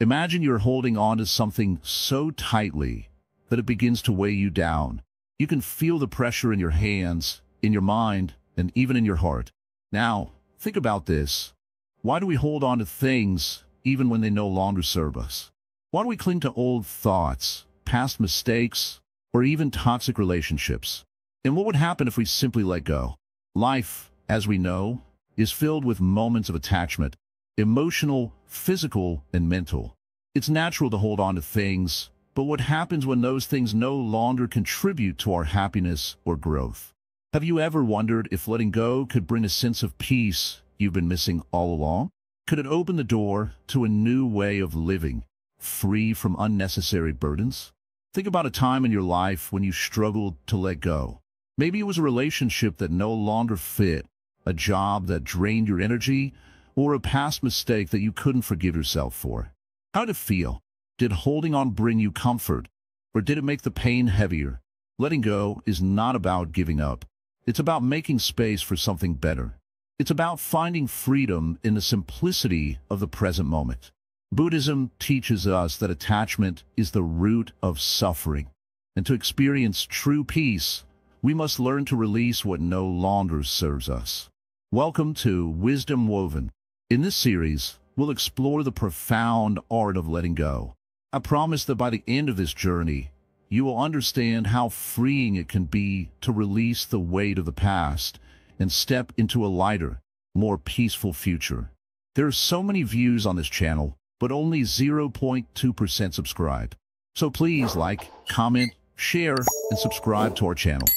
Imagine you're holding on to something so tightly that it begins to weigh you down. You can feel the pressure in your hands, in your mind, and even in your heart. Now, think about this. Why do we hold on to things even when they no longer serve us? Why do we cling to old thoughts, past mistakes, or even toxic relationships? And what would happen if we simply let go? Life, as we know, is filled with moments of attachment, emotional, physical, and mental. It's natural to hold on to things, but what happens when those things no longer contribute to our happiness or growth? Have you ever wondered if letting go could bring a sense of peace you've been missing all along? Could it open the door to a new way of living, free from unnecessary burdens? Think about a time in your life when you struggled to let go. Maybe it was a relationship that no longer fit, a job that drained your energy, or a past mistake that you couldn't forgive yourself for. How did it feel? Did holding on bring you comfort, or did it make the pain heavier? Letting go is not about giving up. It's about making space for something better. It's about finding freedom in the simplicity of the present moment. Buddhism teaches us that attachment is the root of suffering, and to experience true peace, we must learn to release what no longer serves us. Welcome to Wisdom Woven. In this series, we'll explore the profound art of letting go. I promise that by the end of this journey, you will understand how freeing it can be to release the weight of the past and step into a lighter, more peaceful future. There are so many views on this channel, but only 0.2% subscribe. So please like, comment, share, and subscribe to our channel.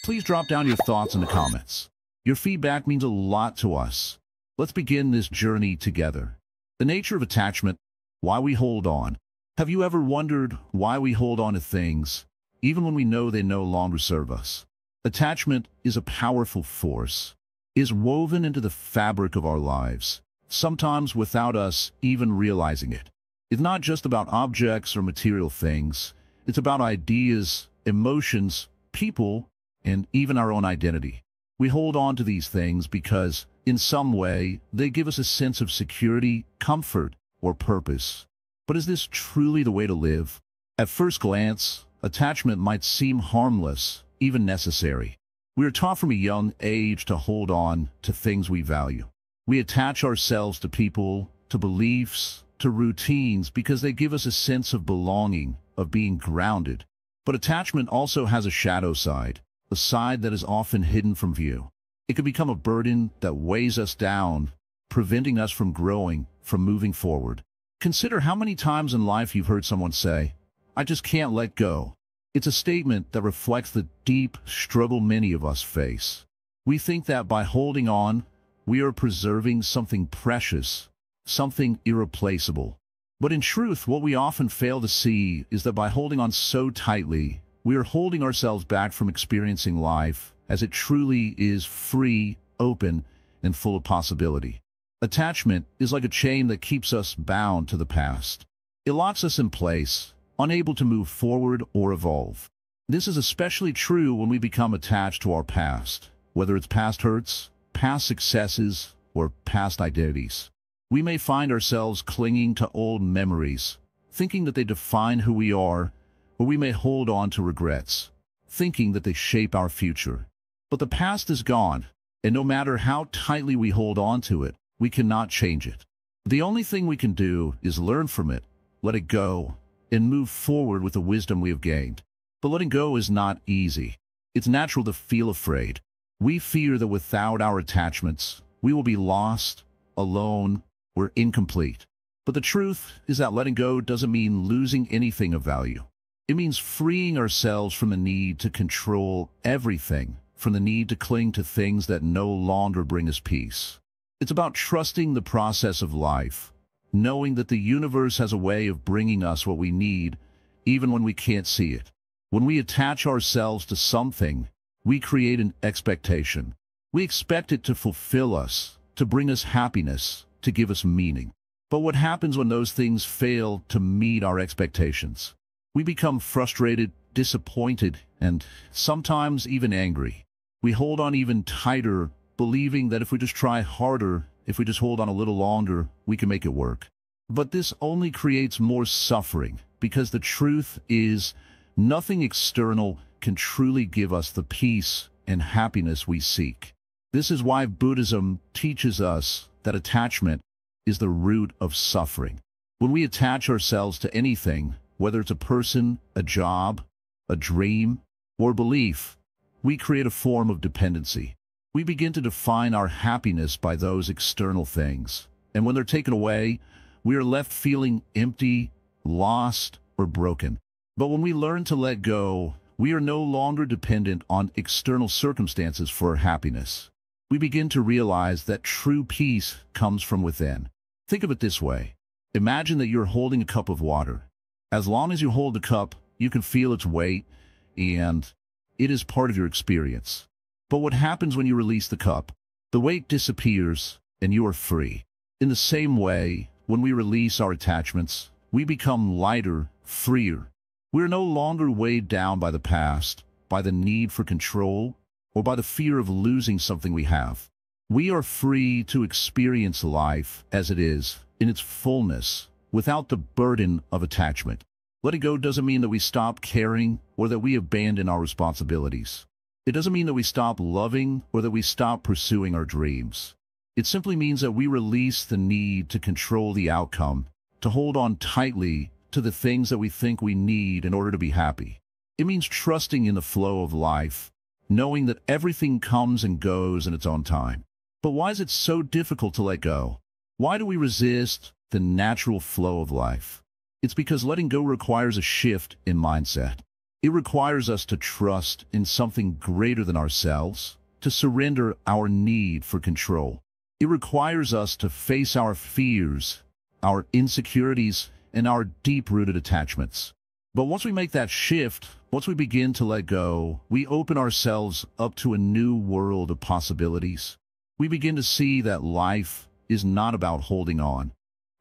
Please drop down your thoughts in the comments. Your feedback means a lot to us. Let's begin this journey together. The nature of attachment, why we hold on. Have you ever wondered why we hold on to things, even when we know they no longer serve us? Attachment is a powerful force, is woven into the fabric of our lives, sometimes without us even realizing it. It's not just about objects or material things. It's about ideas, emotions, people, and even our own identity. We hold on to these things because, in some way, they give us a sense of security, comfort, or purpose. But is this truly the way to live? At first glance, attachment might seem harmless, even necessary. We are taught from a young age to hold on to things we value. We attach ourselves to people, to beliefs, to routines because they give us a sense of belonging, of being grounded. But attachment also has a shadow side, a side that is often hidden from view. It can become a burden that weighs us down, preventing us from growing, from moving forward. Consider how many times in life you've heard someone say, "I just can't let go." It's a statement that reflects the deep struggle many of us face. We think that by holding on, we are preserving something precious, something irreplaceable. But in truth, what we often fail to see is that by holding on so tightly, we are holding ourselves back from experiencing life as it truly is, free, open, and full of possibility. Attachment is like a chain that keeps us bound to the past. It locks us in place, unable to move forward or evolve. This is especially true when we become attached to our past, whether it's past hurts, past successes, or past identities. We may find ourselves clinging to old memories, thinking that they define who we are, or we may hold on to regrets, thinking that they shape our future. But the past is gone, and no matter how tightly we hold on to it, we cannot change it. The only thing we can do is learn from it, let it go, and move forward with the wisdom we have gained. But letting go is not easy. It's natural to feel afraid. We fear that without our attachments, we will be lost, alone, or incomplete. But the truth is that letting go doesn't mean losing anything of value. It means freeing ourselves from the need to control everything, from the need to cling to things that no longer bring us peace. It's about trusting the process of life, knowing that the universe has a way of bringing us what we need, even when we can't see it. When we attach ourselves to something, we create an expectation. We expect it to fulfill us, to bring us happiness, to give us meaning. But what happens when those things fail to meet our expectations? We become frustrated, disappointed, and sometimes even angry. We hold on even tighter, believing that if we just try harder, if we just hold on a little longer, we can make it work. But this only creates more suffering, because the truth is, nothing external can truly give us the peace and happiness we seek. This is why Buddhism teaches us that attachment is the root of suffering. When we attach ourselves to anything, whether it's a person, a job, a dream, or belief, we create a form of dependency. We begin to define our happiness by those external things, and when they're taken away, we are left feeling empty, lost, or broken. But when we learn to let go, we are no longer dependent on external circumstances for our happiness. We begin to realize that true peace comes from within. Think of it this way. Imagine that you're holding a cup of water. As long as you hold the cup, you can feel its weight, and it is part of your experience. But what happens when you release the cup? The weight disappears, and you are free. In the same way, when we release our attachments, we become lighter, freer. We are no longer weighed down by the past, by the need for control, or by the fear of losing something we have. We are free to experience life as it is, in its fullness, without the burden of attachment. Letting go doesn't mean that we stop caring or that we abandon our responsibilities. It doesn't mean that we stop loving or that we stop pursuing our dreams. It simply means that we release the need to control the outcome, to hold on tightly to the things that we think we need in order to be happy. It means trusting in the flow of life, knowing that everything comes and goes in its own time. But why is it so difficult to let go? Why do we resist the natural flow of life? It's because letting go requires a shift in mindset. It requires us to trust in something greater than ourselves, to surrender our need for control. It requires us to face our fears, our insecurities, and our deep-rooted attachments. But once we make that shift, once we begin to let go, we open ourselves up to a new world of possibilities. We begin to see that life is not about holding on.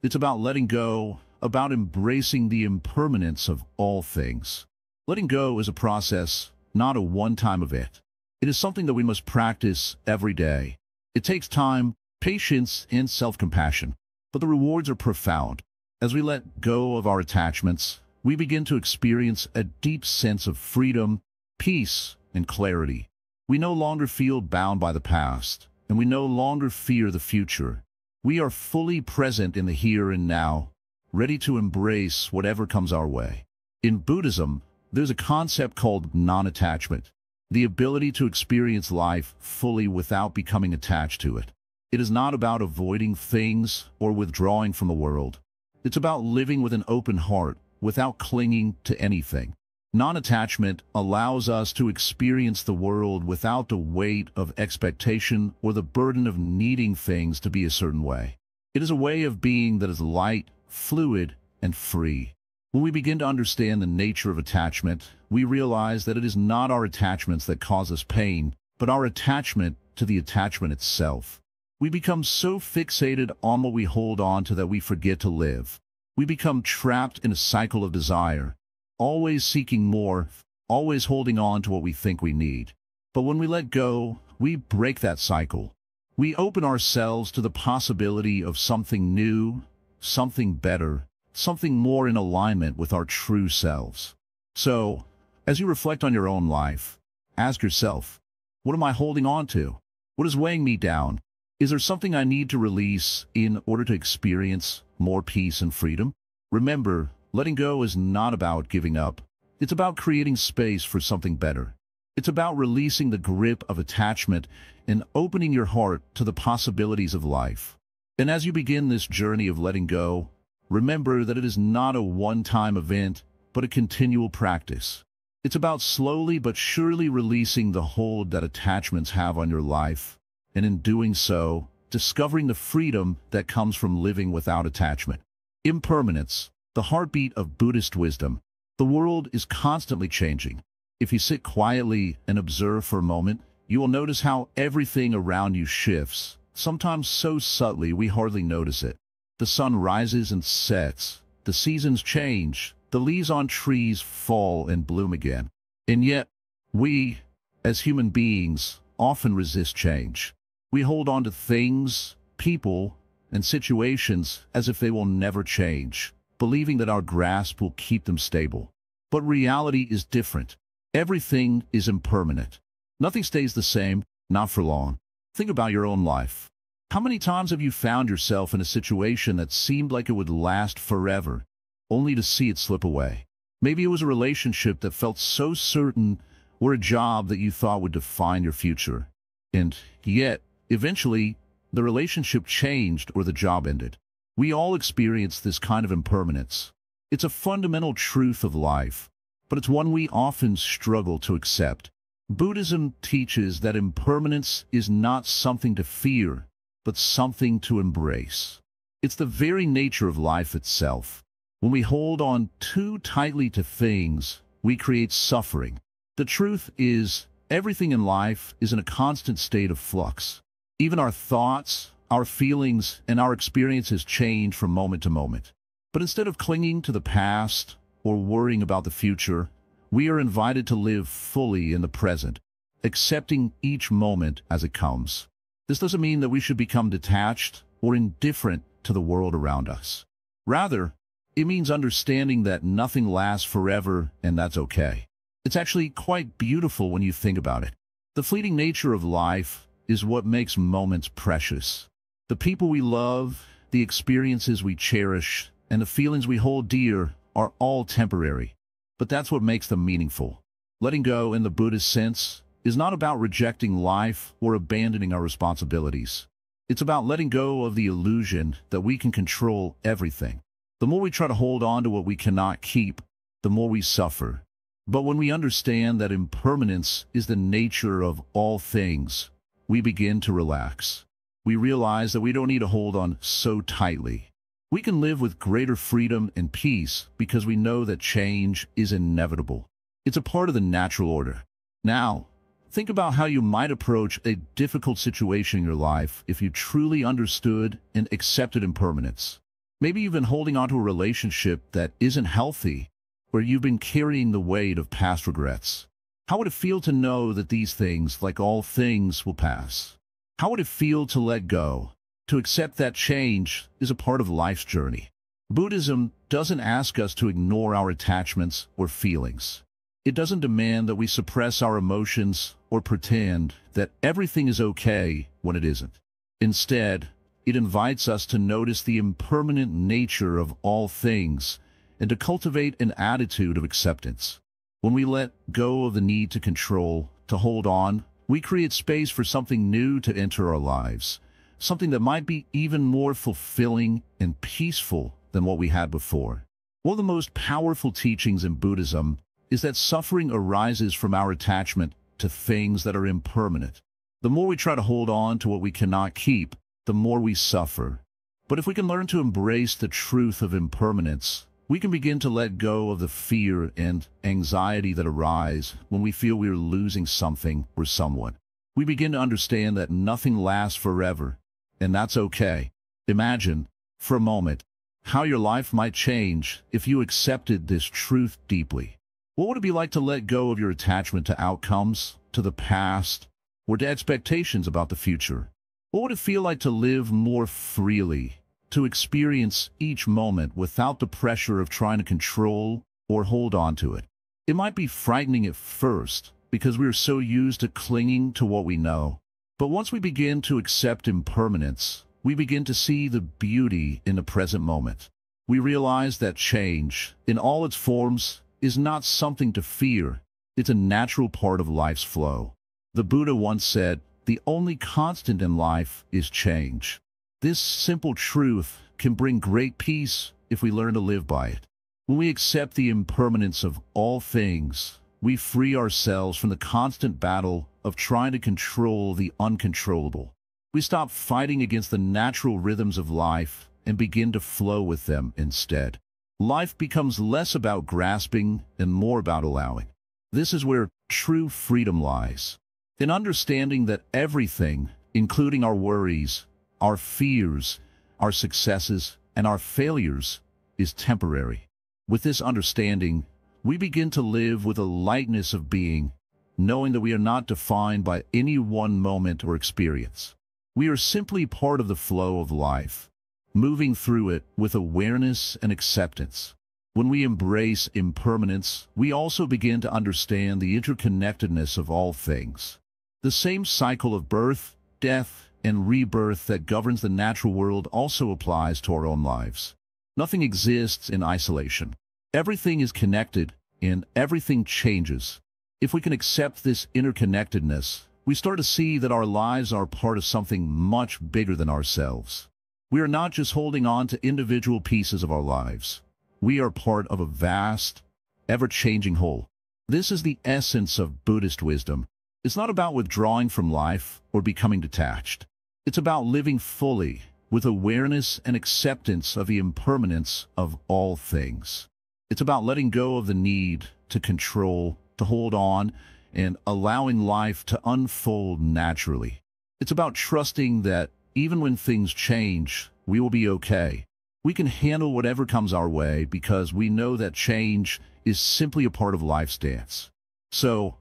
It's about letting go, about embracing the impermanence of all things. Letting go is a process, not a one-time event. It is something that we must practice every day. It takes time, patience, and self-compassion, but the rewards are profound. As we let go of our attachments, we begin to experience a deep sense of freedom, peace, and clarity. We no longer feel bound by the past, and we no longer fear the future. We are fully present in the here and now, ready to embrace whatever comes our way. In Buddhism, there's a concept called non-attachment, the ability to experience life fully without becoming attached to it. It is not about avoiding things or withdrawing from the world. It's about living with an open heart, without clinging to anything. Non-attachment allows us to experience the world without the weight of expectation or the burden of needing things to be a certain way. It is a way of being that is light, fluid, and free. When we begin to understand the nature of attachment, we realize that it is not our attachments that cause us pain, but our attachment to the attachment itself. We become so fixated on what we hold on to that we forget to live. We become trapped in a cycle of desire, always seeking more, always holding on to what we think we need. But when we let go, we break that cycle. We open ourselves to the possibility of something new, something better, something more in alignment with our true selves. So, as you reflect on your own life, ask yourself, what am I holding on to? What is weighing me down? Is there something I need to release in order to experience more peace and freedom? Remember, letting go is not about giving up. It's about creating space for something better. It's about releasing the grip of attachment and opening your heart to the possibilities of life. And as you begin this journey of letting go, remember that it is not a one-time event, but a continual practice. It's about slowly but surely releasing the hold that attachments have on your life, and in doing so, discovering the freedom that comes from living without attachment. Impermanence, the heartbeat of Buddhist wisdom. The world is constantly changing. If you sit quietly and observe for a moment, you will notice how everything around you shifts, sometimes so subtly we hardly notice it. The sun rises and sets, the seasons change, the leaves on trees fall and bloom again. And yet, we, as human beings, often resist change. We hold on to things, people, and situations as if they will never change, believing that our grasp will keep them stable. But reality is different. Everything is impermanent. Nothing stays the same, not for long. Think about your own life. How many times have you found yourself in a situation that seemed like it would last forever, only to see it slip away? Maybe it was a relationship that felt so certain, or a job that you thought would define your future. And yet, eventually, the relationship changed or the job ended. We all experience this kind of impermanence. It's a fundamental truth of life, but it's one we often struggle to accept. Buddhism teaches that impermanence is not something to fear, but something to embrace. It's the very nature of life itself. When we hold on too tightly to things, we create suffering. The truth is, everything in life is in a constant state of flux. Even our thoughts, our feelings, and our experiences change from moment to moment. But instead of clinging to the past or worrying about the future, we are invited to live fully in the present, accepting each moment as it comes. This doesn't mean that we should become detached or indifferent to the world around us. Rather, it means understanding that nothing lasts forever, and that's okay. It's actually quite beautiful when you think about it. The fleeting nature of life is what makes moments precious. The people we love, the experiences we cherish, and the feelings we hold dear are all temporary. But that's what makes them meaningful. Letting go, in the Buddhist sense, is not about rejecting life or abandoning our responsibilities. It's about letting go of the illusion that we can control everything. The more we try to hold on to what we cannot keep, the more we suffer. But when we understand that impermanence is the nature of all things, we begin to relax. We realize that we don't need to hold on so tightly. We can live with greater freedom and peace because we know that change is inevitable. It's a part of the natural order. Now, think about how you might approach a difficult situation in your life if you truly understood and accepted impermanence. Maybe you've been holding on to a relationship that isn't healthy, where you've been carrying the weight of past regrets. How would it feel to know that these things, like all things, will pass? How would it feel to let go, to accept that change is a part of life's journey? Buddhism doesn't ask us to ignore our attachments or feelings. It doesn't demand that we suppress our emotions or pretend that everything is okay when it isn't. Instead, it invites us to notice the impermanent nature of all things and to cultivate an attitude of acceptance. When we let go of the need to control, to hold on, we create space for something new to enter our lives, something that might be even more fulfilling and peaceful than what we had before. One of the most powerful teachings in Buddhism is that suffering arises from our attachment to things that are impermanent. The more we try to hold on to what we cannot keep, the more we suffer. But if we can learn to embrace the truth of impermanence, we can begin to let go of the fear and anxiety that arise when we feel we are losing something or someone. We begin to understand that nothing lasts forever, and that's okay. Imagine, for a moment, how your life might change if you accepted this truth deeply. What would it be like to let go of your attachment to outcomes, to the past, or to expectations about the future? What would it feel like to live more freely, to experience each moment without the pressure of trying to control or hold on to it? It might be frightening at first because we are so used to clinging to what we know. But once we begin to accept impermanence, we begin to see the beauty in the present moment. We realize that change, in all its forms, is not something to fear. It's a natural part of life's flow. The Buddha once said, "The only constant in life is change." This simple truth can bring great peace if we learn to live by it. When we accept the impermanence of all things, we free ourselves from the constant battle of trying to control the uncontrollable. We stop fighting against the natural rhythms of life and begin to flow with them instead. Life becomes less about grasping and more about allowing. This is where true freedom lies. In understanding that everything, including our worries, our fears, our successes, and our failures, is temporary. With this understanding, we begin to live with a lightness of being, knowing that we are not defined by any one moment or experience. We are simply part of the flow of life, moving through it with awareness and acceptance. When we embrace impermanence, we also begin to understand the interconnectedness of all things. The same cycle of birth, death, and rebirth that governs the natural world also applies to our own lives. Nothing exists in isolation. Everything is connected, and everything changes. If we can accept this interconnectedness, we start to see that our lives are part of something much bigger than ourselves. We are not just holding on to individual pieces of our lives. We are part of a vast, ever-changing whole. This is the essence of Buddhist wisdom. It's not about withdrawing from life or becoming detached. It's about living fully, with awareness and acceptance of the impermanence of all things. It's about letting go of the need to control, to hold on, and allowing life to unfold naturally. It's about trusting that even when things change, we will be okay. We can handle whatever comes our way because we know that change is simply a part of life's dance. So,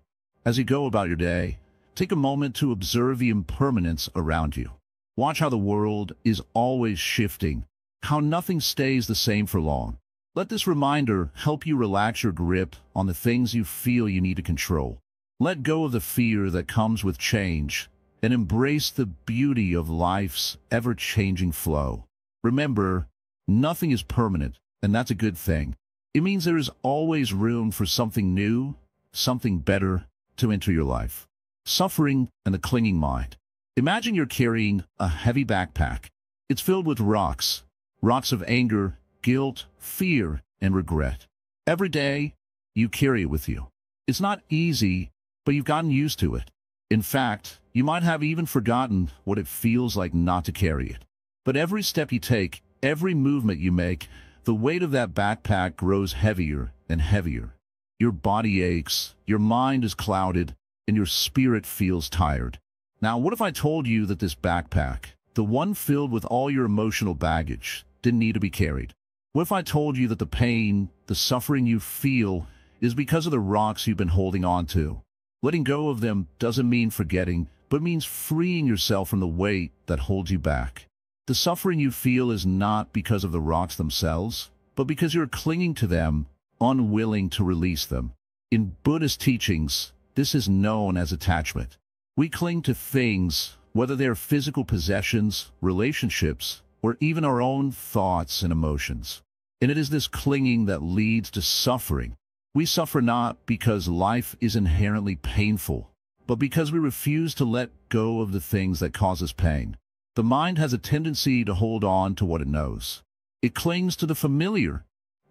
as you go about your day, take a moment to observe the impermanence around you. Watch how the world is always shifting, how nothing stays the same for long. Let this reminder help you relax your grip on the things you feel you need to control. Let go of the fear that comes with change and embrace the beauty of life's ever-changing flow. Remember, nothing is permanent, and that's a good thing. It means there is always room for something new, something better to enter your life. Suffering and the clinging mind. Imagine you're carrying a heavy backpack. It's filled with rocks of anger, guilt, fear, and regret. Every day, you carry it with you. It's not easy, but you've gotten used to it. In fact, you might have even forgotten what it feels like not to carry it. But every step you take, every movement you make, the weight of that backpack grows heavier and heavier. Your body aches, your mind is clouded, and your spirit feels tired. Now, what if I told you that this backpack, the one filled with all your emotional baggage, didn't need to be carried? What if I told you that the pain, the suffering you feel, is because of the rocks you've been holding on to? Letting go of them doesn't mean forgetting, but means freeing yourself from the weight that holds you back. The suffering you feel is not because of the rocks themselves, but because you're clinging to them, unwilling to release them. In Buddhist teachings, this is known as attachment. We cling to things, whether they're physical possessions, relationships, or even our own thoughts and emotions. And it is this clinging that leads to suffering. We suffer not because life is inherently painful, but because we refuse to let go of the things that cause us pain. The mind has a tendency to hold on to what it knows. It clings to the familiar,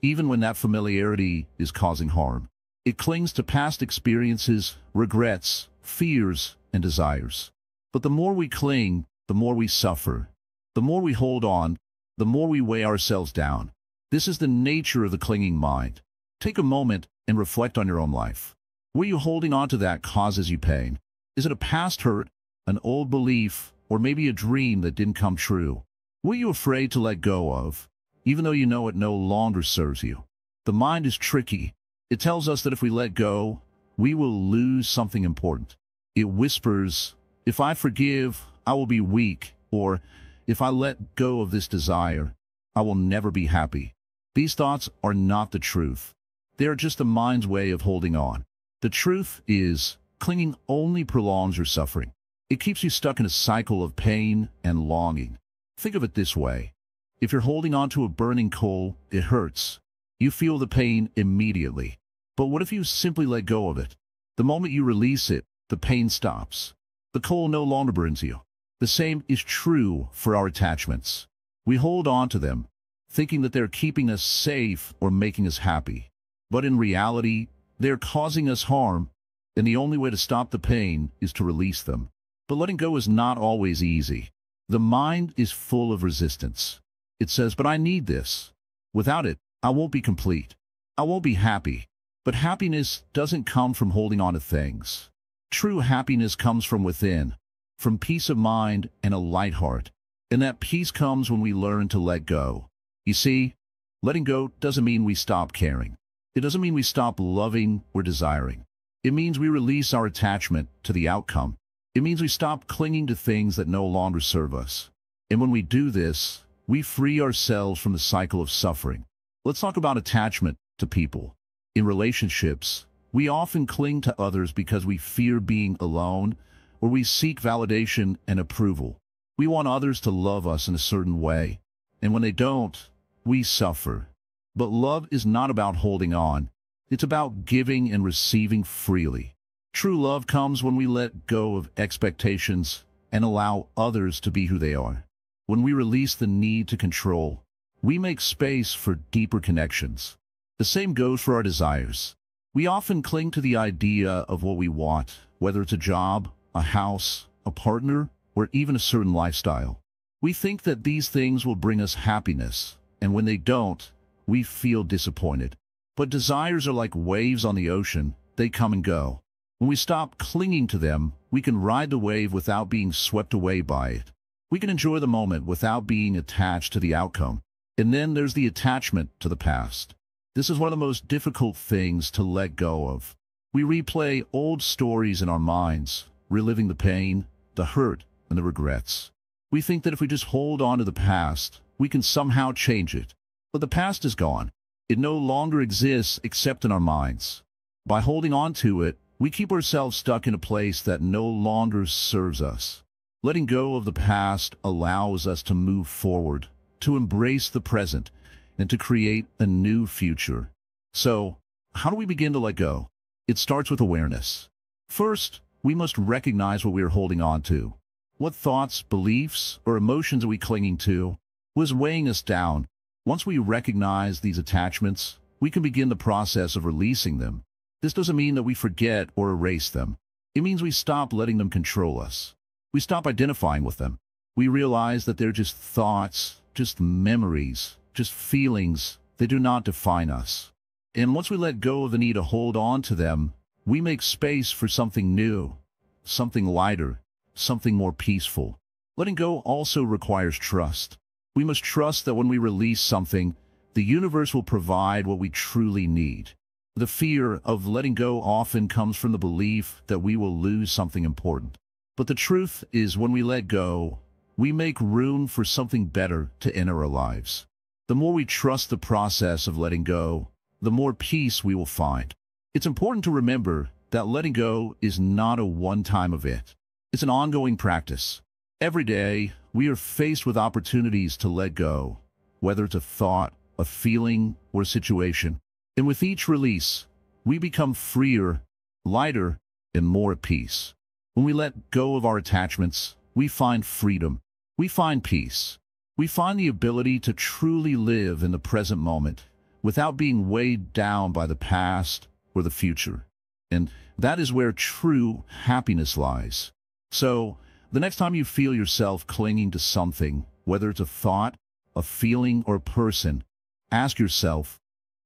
even when that familiarity is causing harm. It clings to past experiences, regrets, fears, and desires. But the more we cling, the more we suffer. The more we hold on, the more we weigh ourselves down. This is the nature of the clinging mind. Take a moment and reflect on your own life. Were you holding on to that causes you pain? Is it a past hurt, an old belief, or maybe a dream that didn't come true? Were you afraid to let go of, even though you know it no longer serves you? The mind is tricky. It tells us that if we let go, we will lose something important. It whispers, if I forgive, I will be weak, or if I let go of this desire, I will never be happy. These thoughts are not the truth. They are just the mind's way of holding on. The truth is, clinging only prolongs your suffering. It keeps you stuck in a cycle of pain and longing. Think of it this way. If you're holding on to a burning coal, it hurts. You feel the pain immediately. But what if you simply let go of it? The moment you release it, the pain stops. The coal no longer burns you. The same is true for our attachments. We hold on to them, thinking that they're keeping us safe or making us happy. But in reality, they're causing us harm, and the only way to stop the pain is to release them. But letting go is not always easy. The mind is full of resistance. It says, but I need this. Without it, I won't be complete. I won't be happy. But happiness doesn't come from holding on to things. True happiness comes from within, from peace of mind and a light heart. And that peace comes when we learn to let go. You see, letting go doesn't mean we stop caring. It doesn't mean we stop loving or desiring. It means we release our attachment to the outcome. It means we stop clinging to things that no longer serve us. And when we do this, we free ourselves from the cycle of suffering. Let's talk about attachment to people. In relationships, we often cling to others because we fear being alone, or we seek validation and approval. We want others to love us in a certain way, and when they don't, we suffer. But love is not about holding on. It's about giving and receiving freely. True love comes when we let go of expectations and allow others to be who they are. When we release the need to control, we make space for deeper connections. The same goes for our desires. We often cling to the idea of what we want, whether it's a job, a house, a partner, or even a certain lifestyle. We think that these things will bring us happiness, and when they don't, we feel disappointed. But desires are like waves on the ocean. They come and go. When we stop clinging to them, we can ride the wave without being swept away by it. We can enjoy the moment without being attached to the outcome. And then there's the attachment to the past. This is one of the most difficult things to let go of. We replay old stories in our minds, reliving the pain, the hurt, and the regrets. We think that if we just hold on to the past, we can somehow change it. But the past is gone. It no longer exists except in our minds. By holding on to it, we keep ourselves stuck in a place that no longer serves us. Letting go of the past allows us to move forward, to embrace the present, and to create a new future. So, how do we begin to let go? It starts with awareness. First, we must recognize what we are holding on to. What thoughts, beliefs, or emotions are we clinging to? What is weighing us down? Once we recognize these attachments, we can begin the process of releasing them. This doesn't mean that we forget or erase them. It means we stop letting them control us. We stop identifying with them. We realize that they're just thoughts, just memories, just feelings. They do not define us. And once we let go of the need to hold on to them, we make space for something new, something lighter, something more peaceful. Letting go also requires trust. We must trust that when we release something, the universe will provide what we truly need. The fear of letting go often comes from the belief that we will lose something important. But the truth is, when we let go, we make room for something better to enter our lives. The more we trust the process of letting go, the more peace we will find. It's important to remember that letting go is not a one-time event. It's an ongoing practice. Every day, we are faced with opportunities to let go, whether it's a thought, a feeling, or a situation. And with each release, we become freer, lighter, and more at peace. When we let go of our attachments, we find freedom. We find peace. We find the ability to truly live in the present moment without being weighed down by the past or the future. And that is where true happiness lies. So, the next time you feel yourself clinging to something, whether it's a thought, a feeling, or a person, ask yourself,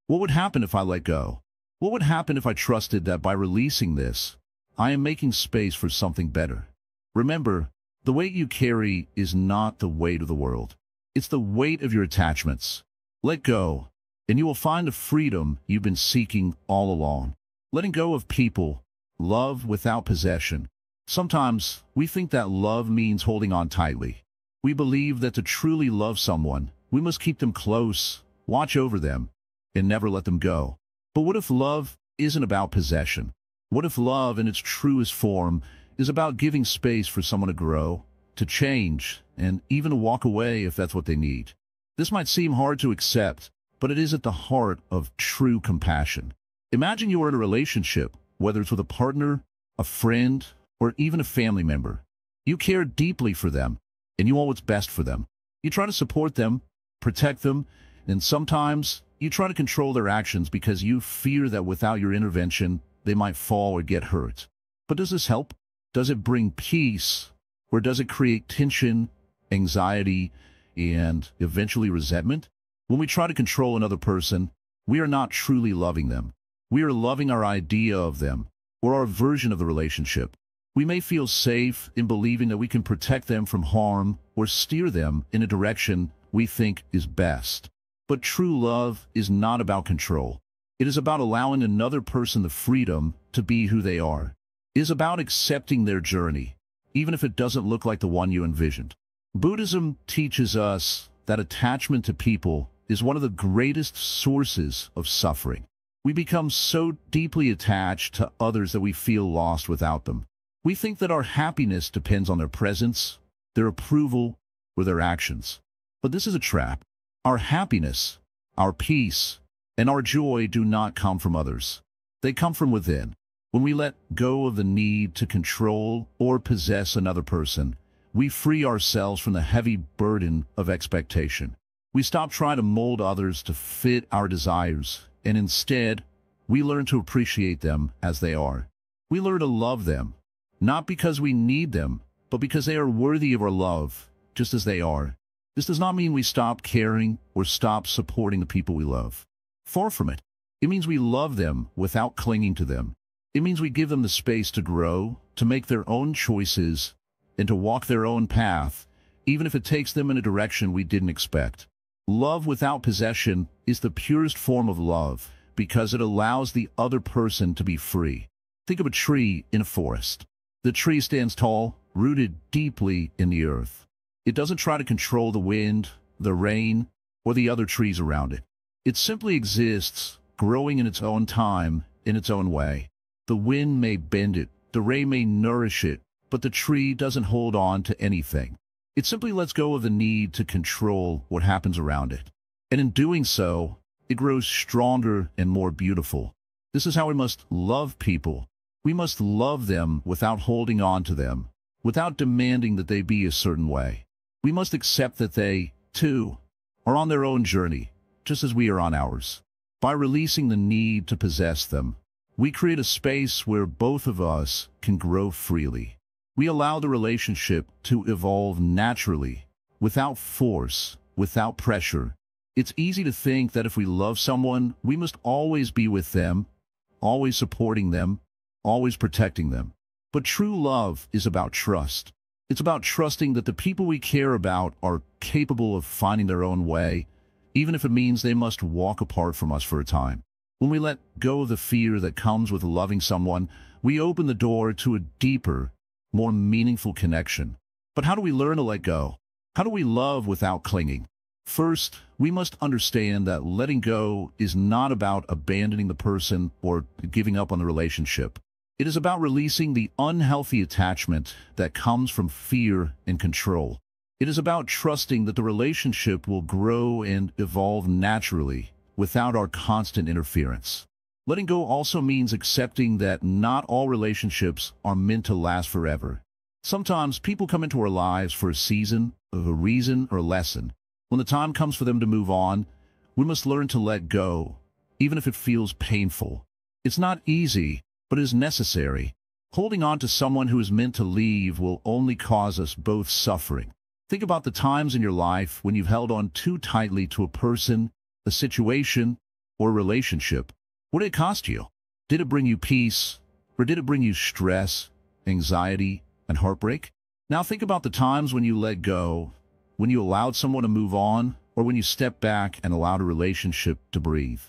what would happen if I let go? What would happen if I trusted that by releasing this, I am making space for something better? Remember, the weight you carry is not the weight of the world. It's the weight of your attachments. Let go, and you will find the freedom you've been seeking all along. Letting go of people, love without possession. Sometimes we think that love means holding on tightly. We believe that to truly love someone, we must keep them close, watch over them, and never let them go. But what if love isn't about possession? What if love in its truest form is about giving space for someone to grow, to change, and even to walk away if that's what they need? This might seem hard to accept, but it is at the heart of true compassion. Imagine you are in a relationship, whether it's with a partner, a friend, or even a family member. You care deeply for them, and you want what's best for them. You try to support them, protect them, and sometimes you try to control their actions because you fear that without your intervention, they might fall or get hurt. But does this help? Does it bring peace? Or does it create tension, anxiety, and eventually resentment? When we try to control another person, we are not truly loving them. We are loving our idea of them, or our version of the relationship. We may feel safe in believing that we can protect them from harm or steer them in a direction we think is best. But true love is not about control. It is about allowing another person the freedom to be who they are. It is about accepting their journey, even if it doesn't look like the one you envisioned. Buddhism teaches us that attachment to people is one of the greatest sources of suffering. We become so deeply attached to others that we feel lost without them. We think that our happiness depends on their presence, their approval, or their actions. But this is a trap. Our happiness, our peace, and our joy do not come from others. They come from within. When we let go of the need to control or possess another person, we free ourselves from the heavy burden of expectation. We stop trying to mold others to fit our desires, and instead, we learn to appreciate them as they are. We learn to love them, not because we need them, but because they are worthy of our love, just as they are. This does not mean we stop caring or stop supporting the people we love. Far from it. It means we love them without clinging to them. It means we give them the space to grow, to make their own choices, and to walk their own path, even if it takes them in a direction we didn't expect. Love without possession is the purest form of love because it allows the other person to be free. Think of a tree in a forest. The tree stands tall, rooted deeply in the earth. It doesn't try to control the wind, the rain, or the other trees around it. It simply exists, growing in its own time, in its own way. The wind may bend it, the rain may nourish it, but the tree doesn't hold on to anything. It simply lets go of the need to control what happens around it. And in doing so, it grows stronger and more beautiful. This is how we must love people. We must love them without holding on to them, without demanding that they be a certain way. We must accept that they, too, are on their own journey, just as we are on ours. By releasing the need to possess them, we create a space where both of us can grow freely. We allow the relationship to evolve naturally, without force, without pressure. It's easy to think that if we love someone, we must always be with them, always supporting them, always protecting them. But true love is about trust. It's about trusting that the people we care about are capable of finding their own way, even if it means they must walk apart from us for a time. When we let go of the fear that comes with loving someone, we open the door to a deeper, more meaningful connection. But how do we learn to let go? How do we love without clinging? First, we must understand that letting go is not about abandoning the person or giving up on the relationship. It is about releasing the unhealthy attachment that comes from fear and control. It is about trusting that the relationship will grow and evolve naturally without our constant interference. Letting go also means accepting that not all relationships are meant to last forever. Sometimes people come into our lives for a season, of a reason, or a lesson. When the time comes for them to move on, we must learn to let go, even if it feels painful. It's not easy, but it is necessary. Holding on to someone who is meant to leave will only cause us both suffering. Think about the times in your life when you've held on too tightly to a person, a situation, or a relationship. What did it cost you? Did it bring you peace, or did it bring you stress, anxiety, and heartbreak? Now think about the times when you let go, when you allowed someone to move on, or when you stepped back and allowed a relationship to breathe.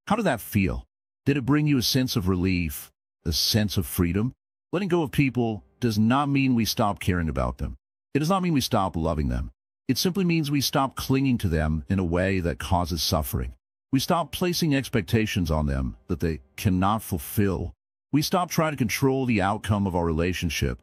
How did that feel? Did it bring you a sense of relief, a sense of freedom? Letting go of people does not mean we stop caring about them. It does not mean we stop loving them. It simply means we stop clinging to them in a way that causes suffering. We stop placing expectations on them that they cannot fulfill. We stop trying to control the outcome of our relationship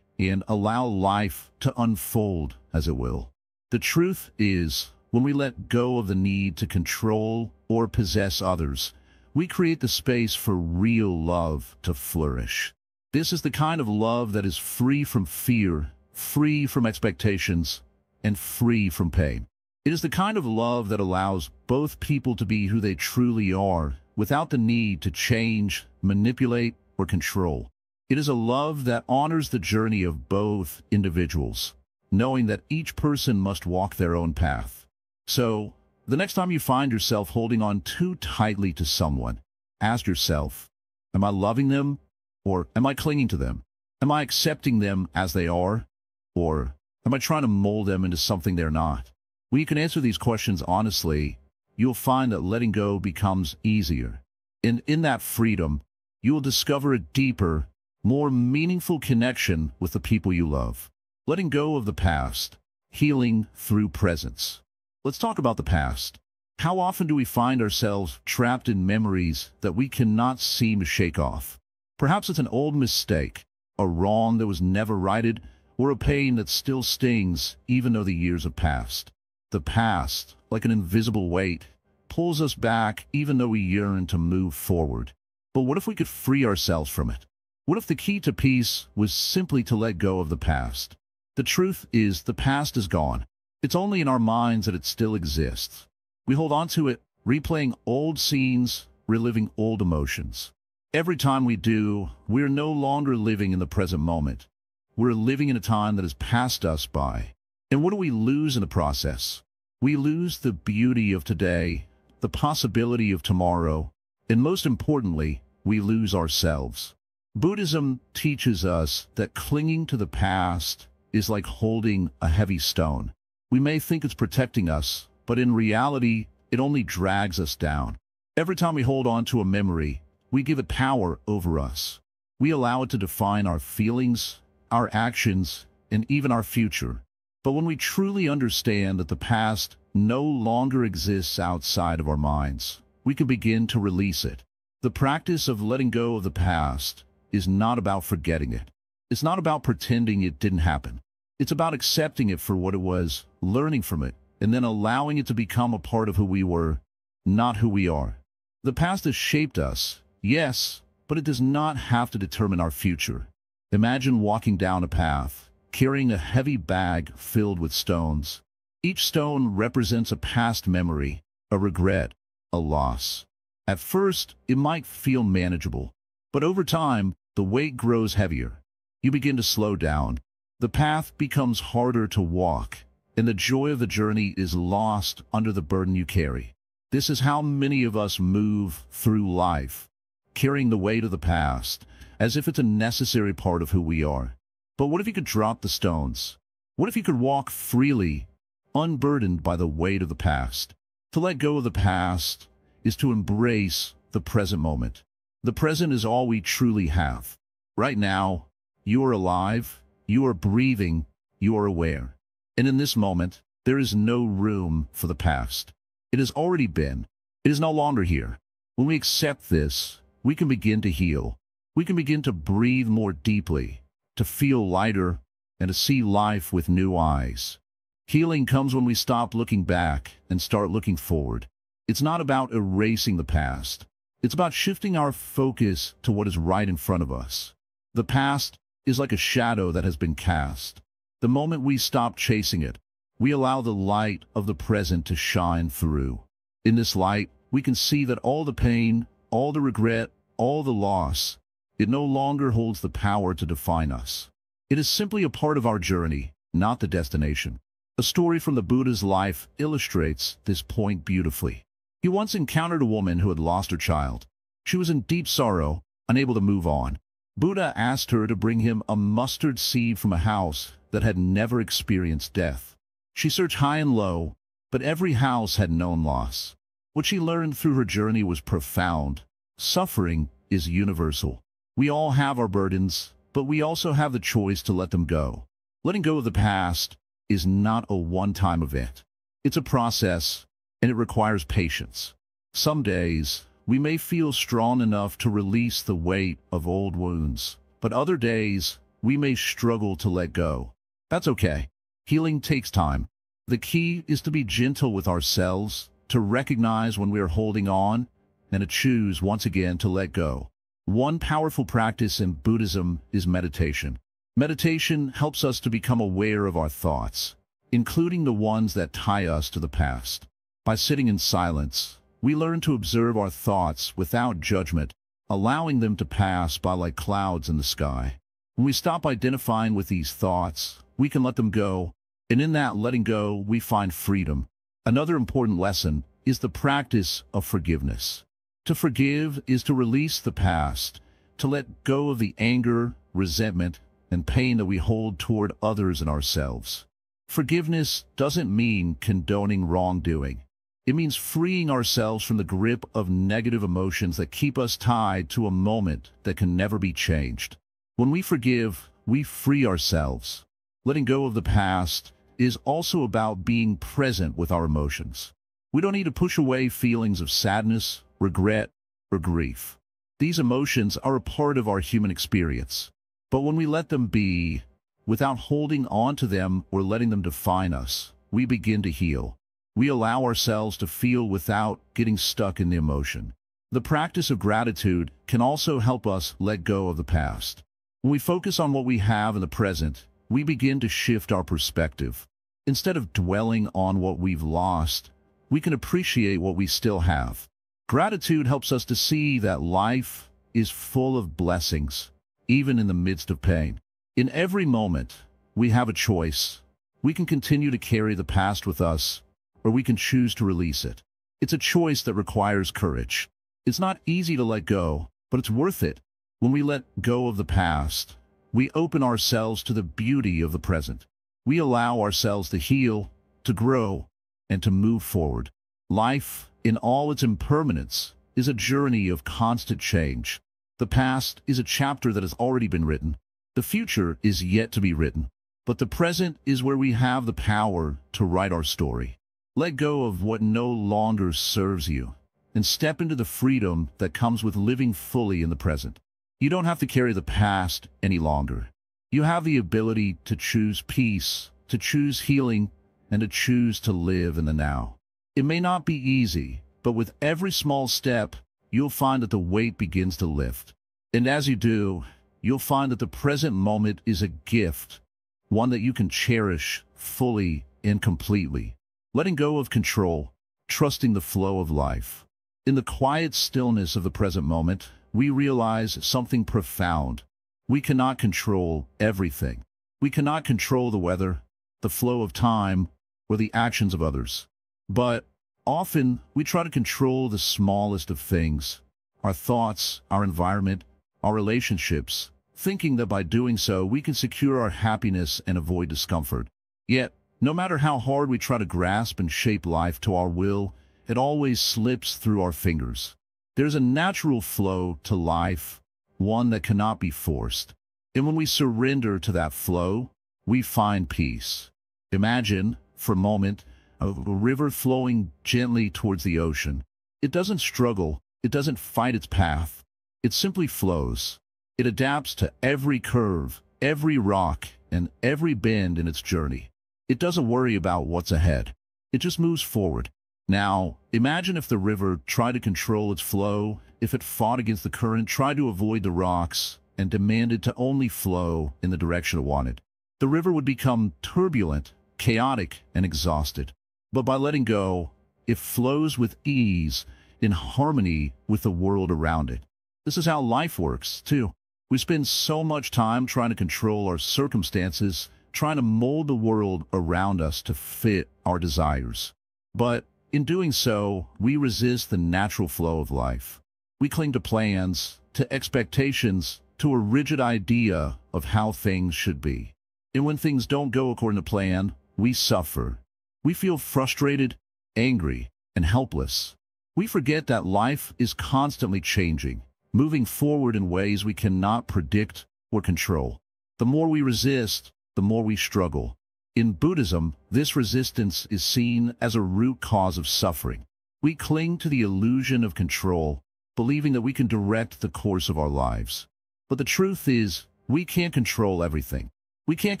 and allow life to unfold as it will. The truth is, when we let go of the need to control or possess others, we create the space for real love to flourish. This is the kind of love that is free from fear, free from expectations, and free from pain. It is the kind of love that allows both people to be who they truly are, without the need to change, manipulate, or control. It is a love that honors the journey of both individuals, knowing that each person must walk their own path. So, the next time you find yourself holding on too tightly to someone, ask yourself, am I loving them, or am I clinging to them? Am I accepting them as they are, or am I trying to mold them into something they're not? When you can answer these questions honestly, you'll find that letting go becomes easier. And in that freedom, you will discover a deeper, more meaningful connection with the people you love. Letting go of the past, healing through presence. Let's talk about the past. How often do we find ourselves trapped in memories that we cannot seem to shake off? Perhaps it's an old mistake, a wrong that was never righted, or a pain that still stings even though the years have passed. The past, like an invisible weight, pulls us back even though we yearn to move forward. But what if we could free ourselves from it? What if the key to peace was simply to let go of the past? The truth is, the past is gone. It's only in our minds that it still exists. We hold on to it, replaying old scenes, reliving old emotions. Every time we do, we're no longer living in the present moment. We're living in a time that has passed us by. And what do we lose in the process? We lose the beauty of today, the possibility of tomorrow, and most importantly, we lose ourselves. Buddhism teaches us that clinging to the past is like holding a heavy stone. We may think it's protecting us, but in reality, it only drags us down. Every time we hold on to a memory, we give it power over us. We allow it to define our feelings, our actions, and even our future. But when we truly understand that the past no longer exists outside of our minds, we can begin to release it. The practice of letting go of the past is not about forgetting it. It's not about pretending it didn't happen. It's about accepting it for what it was, learning from it, and then allowing it to become a part of who we were, not who we are. The past has shaped us, yes, but it does not have to determine our future. Imagine walking down a path, carrying a heavy bag filled with stones. Each stone represents a past memory, a regret, a loss. At first, it might feel manageable, but over time, the weight grows heavier. You begin to slow down. The path becomes harder to walk, and the joy of the journey is lost under the burden you carry. This is how many of us move through life, carrying the weight of the past, as if it's a necessary part of who we are. But what if you could drop the stones? What if you could walk freely, unburdened by the weight of the past? To let go of the past is to embrace the present moment. The present is all we truly have. Right now, you are alive, you are breathing, you are aware. And in this moment, there is no room for the past. It has already been. It is no longer here. When we accept this, we can begin to heal. We can begin to breathe more deeply, to feel lighter, and to see life with new eyes. Healing comes when we stop looking back and start looking forward. It's not about erasing the past. It's about shifting our focus to what is right in front of us. The past is like a shadow that has been cast. The moment we stop chasing it, we allow the light of the present to shine through. In this light, we can see that all the pain, all the regret, all the loss, it no longer holds the power to define us. It is simply a part of our journey, not the destination. A story from the Buddha's life illustrates this point beautifully. He once encountered a woman who had lost her child. She was in deep sorrow, unable to move on. Buddha asked her to bring him a mustard seed from a house that had never experienced death. She searched high and low, but every house had known loss. What she learned through her journey was profound. Suffering is universal. We all have our burdens, but we also have the choice to let them go. Letting go of the past is not a one-time event. It's a process, and it requires patience. Some days, we may feel strong enough to release the weight of old wounds, but other days, we may struggle to let go. That's okay. Healing takes time. The key is to be gentle with ourselves, to recognize when we are holding on, and to choose once again to let go. One powerful practice in Buddhism is meditation. Meditation helps us to become aware of our thoughts, including the ones that tie us to the past. By sitting in silence, we learn to observe our thoughts without judgment, allowing them to pass by like clouds in the sky. When we stop identifying with these thoughts, we can let them go, and in that letting go, we find freedom. Another important lesson is the practice of forgiveness. To forgive is to release the past, to let go of the anger, resentment, and pain that we hold toward others and ourselves. Forgiveness doesn't mean condoning wrongdoing. It means freeing ourselves from the grip of negative emotions that keep us tied to a moment that can never be changed. When we forgive, we free ourselves. Letting go of the past is also about being present with our emotions. We don't need to push away feelings of sadness, regret, or grief. These emotions are a part of our human experience. But when we let them be, without holding on to them or letting them define us, we begin to heal. We allow ourselves to feel without getting stuck in the emotion. The practice of gratitude can also help us let go of the past. When we focus on what we have in the present, we begin to shift our perspective. Instead of dwelling on what we've lost, we can appreciate what we still have. Gratitude helps us to see that life is full of blessings, even in the midst of pain. In every moment, we have a choice. We can continue to carry the past with us, or we can choose to release it. It's a choice that requires courage. It's not easy to let go, but it's worth it. When we let go of the past, we open ourselves to the beauty of the present. We allow ourselves to heal, to grow, and to move forward. Life, in all its impermanence, is a journey of constant change. The past is a chapter that has already been written. The future is yet to be written. But the present is where we have the power to write our story. Let go of what no longer serves you, and step into the freedom that comes with living fully in the present. You don't have to carry the past any longer. You have the ability to choose peace, to choose healing, and to choose to live in the now. It may not be easy, but with every small step, you'll find that the weight begins to lift. And as you do, you'll find that the present moment is a gift, one that you can cherish fully and completely. Letting go of control, trusting the flow of life. In the quiet stillness of the present moment, we realize something profound. We cannot control everything. We cannot control the weather, the flow of time, or the actions of others. But often, we try to control the smallest of things, our thoughts, our environment, our relationships, thinking that by doing so, we can secure our happiness and avoid discomfort. Yet, no matter how hard we try to grasp and shape life to our will, it always slips through our fingers. There's a natural flow to life, one that cannot be forced. And when we surrender to that flow, we find peace. Imagine, for a moment, a river flowing gently towards the ocean. It doesn't struggle, it doesn't fight its path. It simply flows. It adapts to every curve, every rock, and every bend in its journey. It doesn't worry about what's ahead. It just moves forward. Now, imagine if the river tried to control its flow, if it fought against the current, tried to avoid the rocks, and demanded to only flow in the direction it wanted. The river would become turbulent, chaotic, and exhausted. But by letting go, it flows with ease, in harmony with the world around it. This is how life works, too. We spend so much time trying to control our circumstances, trying to mold the world around us to fit our desires. But in doing so, we resist the natural flow of life. We cling to plans, to expectations, to a rigid idea of how things should be. And when things don't go according to plan, we suffer. We feel frustrated, angry, and helpless. We forget that life is constantly changing, moving forward in ways we cannot predict or control. The more we resist, the more we struggle. In Buddhism, this resistance is seen as a root cause of suffering. We cling to the illusion of control, believing that we can direct the course of our lives. But the truth is, we can't control everything. We can't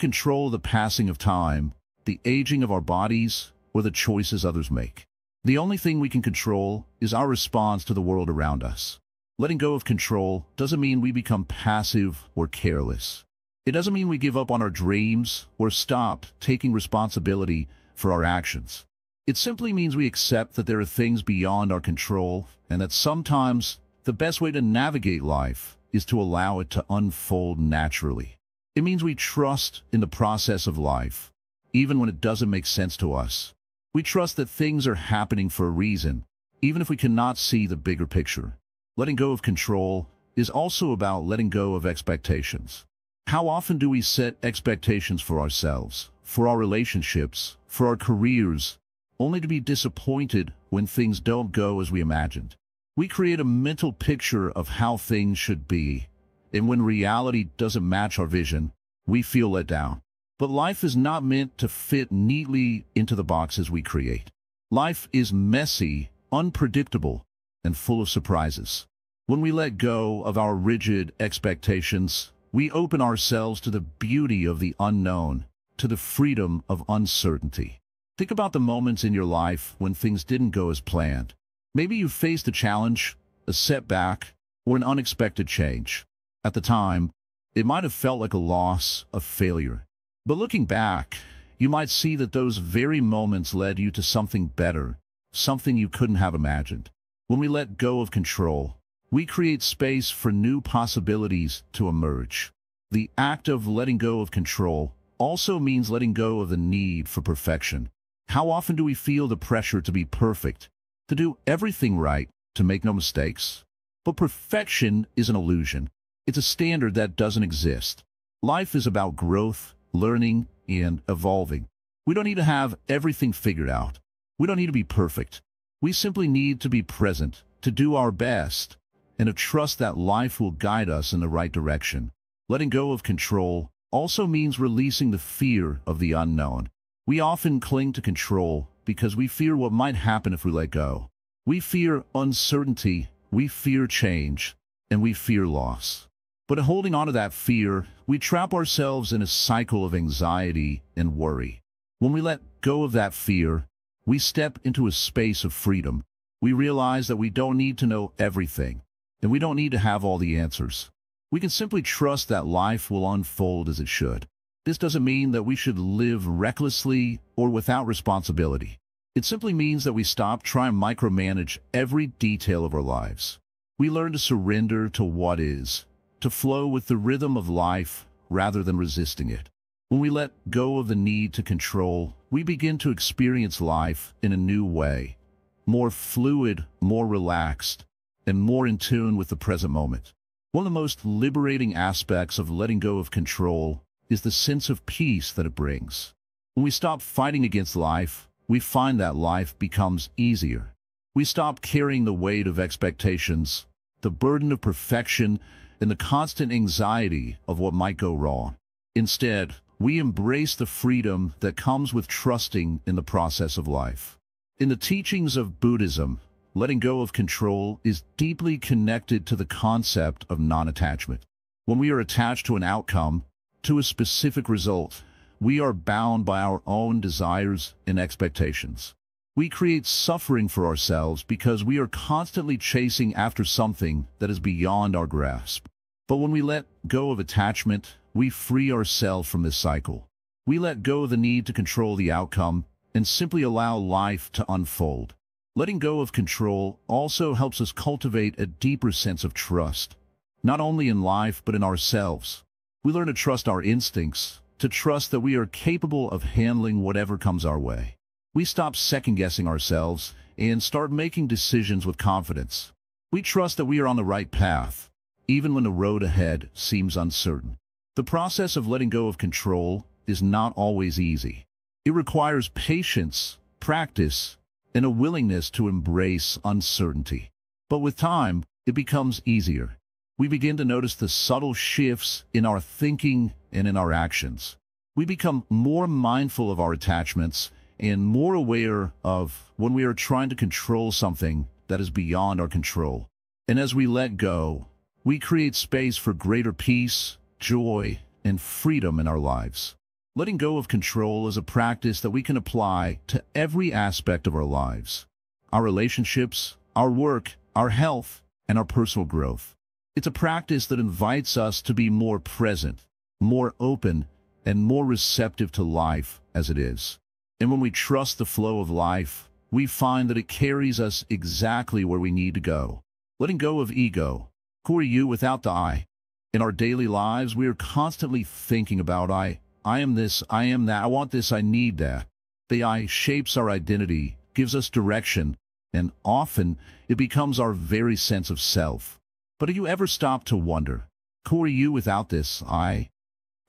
control the passing of time, the aging of our bodies, or the choices others make. The only thing we can control is our response to the world around us. Letting go of control doesn't mean we become passive or careless. It doesn't mean we give up on our dreams or stop taking responsibility for our actions. It simply means we accept that there are things beyond our control and that sometimes the best way to navigate life is to allow it to unfold naturally. It means we trust in the process of life, even when it doesn't make sense to us. We trust that things are happening for a reason, even if we cannot see the bigger picture. Letting go of control is also about letting go of expectations. How often do we set expectations for ourselves, for our relationships, for our careers, only to be disappointed when things don't go as we imagined? We create a mental picture of how things should be, and when reality doesn't match our vision, we feel let down. But life is not meant to fit neatly into the boxes we create. Life is messy, unpredictable, and full of surprises. When we let go of our rigid expectations, we open ourselves to the beauty of the unknown, to the freedom of uncertainty. Think about the moments in your life when things didn't go as planned. Maybe you faced a challenge, a setback, or an unexpected change. At the time, it might have felt like a loss, a failure. But looking back, you might see that those very moments led you to something better, something you couldn't have imagined. When we let go of control, we create space for new possibilities to emerge. The act of letting go of control also means letting go of the need for perfection. How often do we feel the pressure to be perfect, to do everything right, to make no mistakes? But perfection is an illusion. It's a standard that doesn't exist. Life is about growth, learning, and evolving. We don't need to have everything figured out. We don't need to be perfect. We simply need to be present, to do our best, and to trust that life will guide us in the right direction. Letting go of control also means releasing the fear of the unknown. We often cling to control because we fear what might happen if we let go. We fear uncertainty, we fear change, and we fear loss. But holding on to that fear, we trap ourselves in a cycle of anxiety and worry. When we let go of that fear, we step into a space of freedom. We realize that we don't need to know everything, and we don't need to have all the answers. We can simply trust that life will unfold as it should. This doesn't mean that we should live recklessly or without responsibility. It simply means that we stop trying to micromanage every detail of our lives. We learn to surrender to what is, to flow with the rhythm of life rather than resisting it. When we let go of the need to control, we begin to experience life in a new way, more fluid, more relaxed, and more in tune with the present moment. One of the most liberating aspects of letting go of control is the sense of peace that it brings. When we stop fighting against life, we find that life becomes easier. We stop carrying the weight of expectations, the burden of perfection, and the constant anxiety of what might go wrong. Instead, we embrace the freedom that comes with trusting in the process of life. In the teachings of Buddhism, letting go of control is deeply connected to the concept of non-attachment. When we are attached to an outcome, to a specific result, we are bound by our own desires and expectations. We create suffering for ourselves because we are constantly chasing after something that is beyond our grasp. But when we let go of attachment, we free ourselves from this cycle. We let go of the need to control the outcome and simply allow life to unfold. Letting go of control also helps us cultivate a deeper sense of trust, not only in life but in ourselves. We learn to trust our instincts, to trust that we are capable of handling whatever comes our way. We stop second-guessing ourselves and start making decisions with confidence. We trust that we are on the right path, even when the road ahead seems uncertain. The process of letting go of control is not always easy. It requires patience, practice, and a willingness to embrace uncertainty. But with time, it becomes easier. We begin to notice the subtle shifts in our thinking and in our actions. We become more mindful of our attachments and more aware of when we are trying to control something that is beyond our control. And as we let go, we create space for greater peace, joy, and freedom in our lives. Letting go of control is a practice that we can apply to every aspect of our lives. Our relationships, our work, our health, and our personal growth. It's a practice that invites us to be more present, more open, and more receptive to life as it is. And when we trust the flow of life, we find that it carries us exactly where we need to go. Letting go of ego. Who are you without the I? In our daily lives, we are constantly thinking about I am this, I am that, I want this, I need that. The I shapes our identity, gives us direction, and often it becomes our very sense of self. But have you ever stopped to wonder, who are you without this I?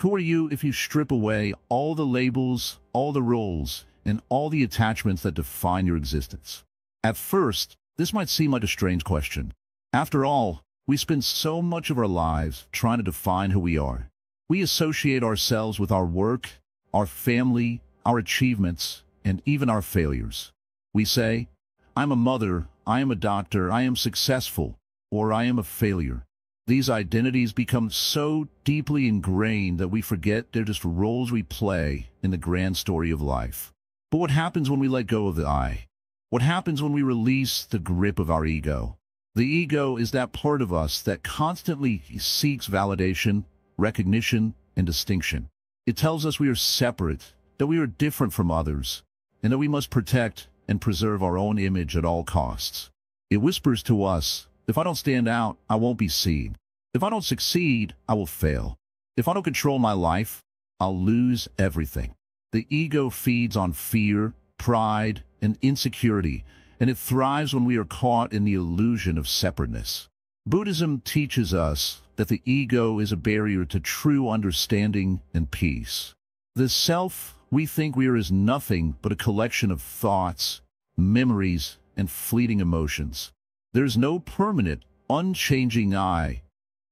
Who are you if you strip away all the labels, all the roles, and all the attachments that define your existence? At first, this might seem like a strange question. After all, we spend so much of our lives trying to define who we are. We associate ourselves with our work, our family, our achievements, and even our failures. We say, I'm a mother, I am a doctor, I am successful, or I am a failure. These identities become so deeply ingrained that we forget they're just roles we play in the grand story of life. But what happens when we let go of the I? What happens when we release the grip of our ego? The ego is that part of us that constantly seeks validation, recognition, and distinction. It tells us we are separate, that we are different from others, and that we must protect and preserve our own image at all costs. It whispers to us, if I don't stand out, I won't be seen. If I don't succeed, I will fail. If I don't control my life, I'll lose everything. The ego feeds on fear, pride, and insecurity, and it thrives when we are caught in the illusion of separateness. Buddhism teaches us that the ego is a barrier to true understanding and peace. The self we think we are is nothing but a collection of thoughts, memories, and fleeting emotions. There's no permanent, unchanging I.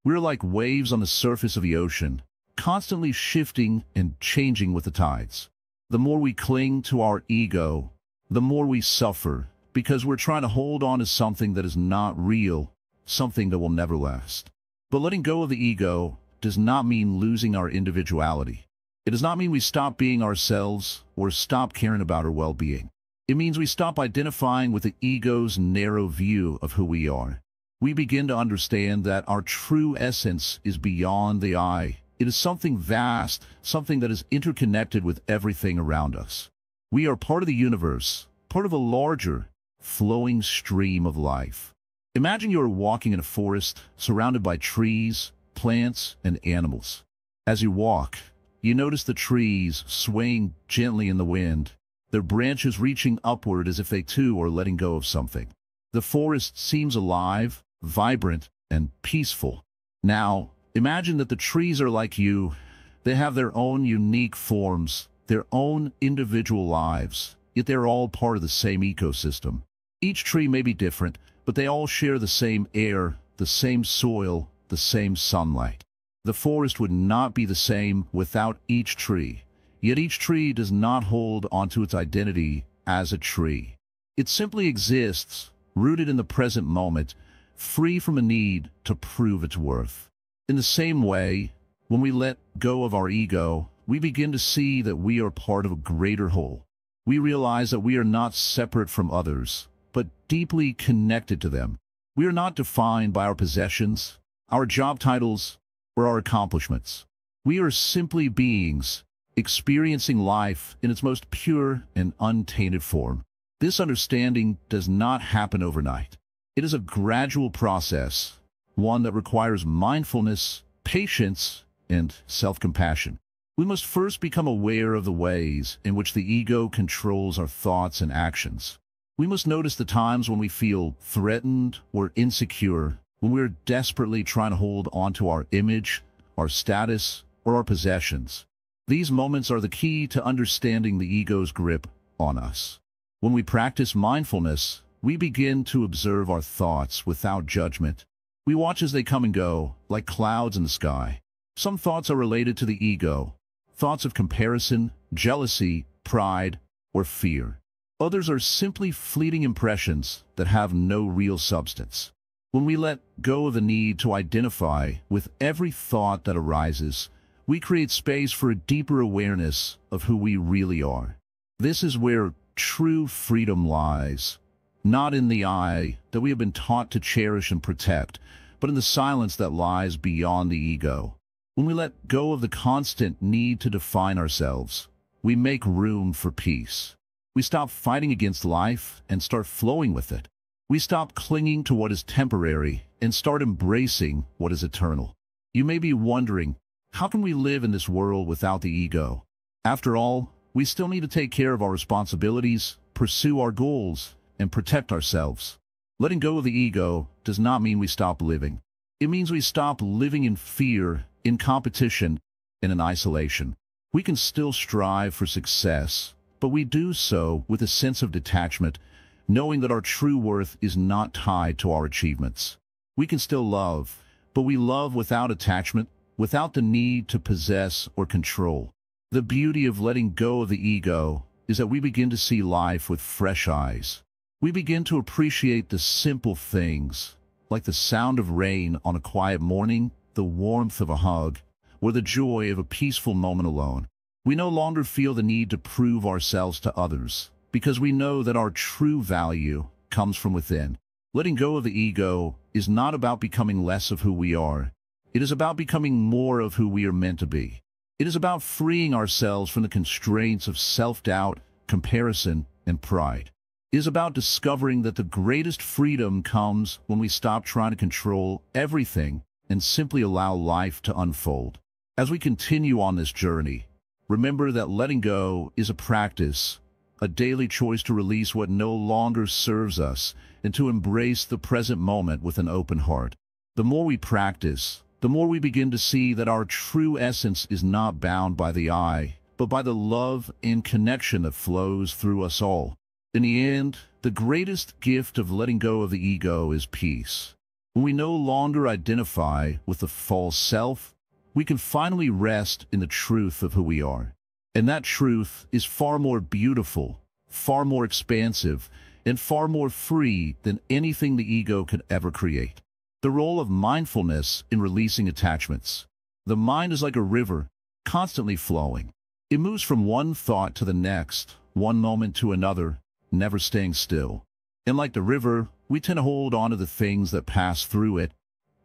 We're like waves on the surface of the ocean, constantly shifting and changing with the tides. The more we cling to our ego, the more we suffer, because we're trying to hold on to something that is not real, something that will never last. But letting go of the ego does not mean losing our individuality. It does not mean we stop being ourselves or stop caring about our well-being. It means we stop identifying with the ego's narrow view of who we are. We begin to understand that our true essence is beyond the I. It is something vast, something that is interconnected with everything around us. We are part of the universe, part of a larger, flowing stream of life. Imagine you are walking in a forest, surrounded by trees, plants, and animals. As you walk, you notice the trees swaying gently in the wind, their branches reaching upward as if they too are letting go of something. The forest seems alive, vibrant, and peaceful. Now, imagine that the trees are like you. They have their own unique forms, their own individual lives, yet they're all part of the same ecosystem. Each tree may be different, but they all share the same air, the same soil, the same sunlight. The forest would not be the same without each tree. Yet each tree does not hold onto its identity as a tree. It simply exists, rooted in the present moment, free from a need to prove its worth. In the same way, when we let go of our ego, we begin to see that we are part of a greater whole. We realize that we are not separate from others, but deeply connected to them. We are not defined by our possessions, our job titles, or our accomplishments. We are simply beings, experiencing life in its most pure and untainted form. This understanding does not happen overnight. It is a gradual process, one that requires mindfulness, patience, and self-compassion. We must first become aware of the ways in which the ego controls our thoughts and actions. We must notice the times when we feel threatened or insecure, when we're desperately trying to hold onto our image, our status, or our possessions. These moments are the key to understanding the ego's grip on us. When we practice mindfulness, we begin to observe our thoughts without judgment. We watch as they come and go, like clouds in the sky. Some thoughts are related to the ego, thoughts of comparison, jealousy, pride, or fear. Others are simply fleeting impressions that have no real substance. When we let go of the need to identify with every thought that arises, we create space for a deeper awareness of who we really are. This is where true freedom lies, not in the I that we have been taught to cherish and protect, but in the silence that lies beyond the ego. When we let go of the constant need to define ourselves, we make room for peace. We stop fighting against life and start flowing with it. We stop clinging to what is temporary and start embracing what is eternal. You may be wondering, how can we live in this world without the ego? After all, we still need to take care of our responsibilities, pursue our goals, and protect ourselves. Letting go of the ego does not mean we stop living. It means we stop living in fear, in competition, and in isolation. We can still strive for success, but we do so with a sense of detachment, knowing that our true worth is not tied to our achievements. We can still love, but we love without attachment, without the need to possess or control. The beauty of letting go of the ego is that we begin to see life with fresh eyes. We begin to appreciate the simple things, like the sound of rain on a quiet morning, the warmth of a hug, or the joy of a peaceful moment alone. We no longer feel the need to prove ourselves to others, because we know that our true value comes from within. Letting go of the ego is not about becoming less of who we are. It is about becoming more of who we are meant to be. It is about freeing ourselves from the constraints of self-doubt, comparison, and pride. It is about discovering that the greatest freedom comes when we stop trying to control everything and simply allow life to unfold. As we continue on this journey, remember that letting go is a practice, a daily choice to release what no longer serves us and to embrace the present moment with an open heart. The more we practice, the more we begin to see that our true essence is not bound by the I, but by the love and connection that flows through us all. In the end, the greatest gift of letting go of the ego is peace. When we no longer identify with the false self, we can finally rest in the truth of who we are. And that truth is far more beautiful, far more expansive, and far more free than anything the ego could ever create. The role of mindfulness in releasing attachments. The mind is like a river, constantly flowing. It moves from one thought to the next, one moment to another, never staying still. And like the river, we tend to hold on to the things that pass through it,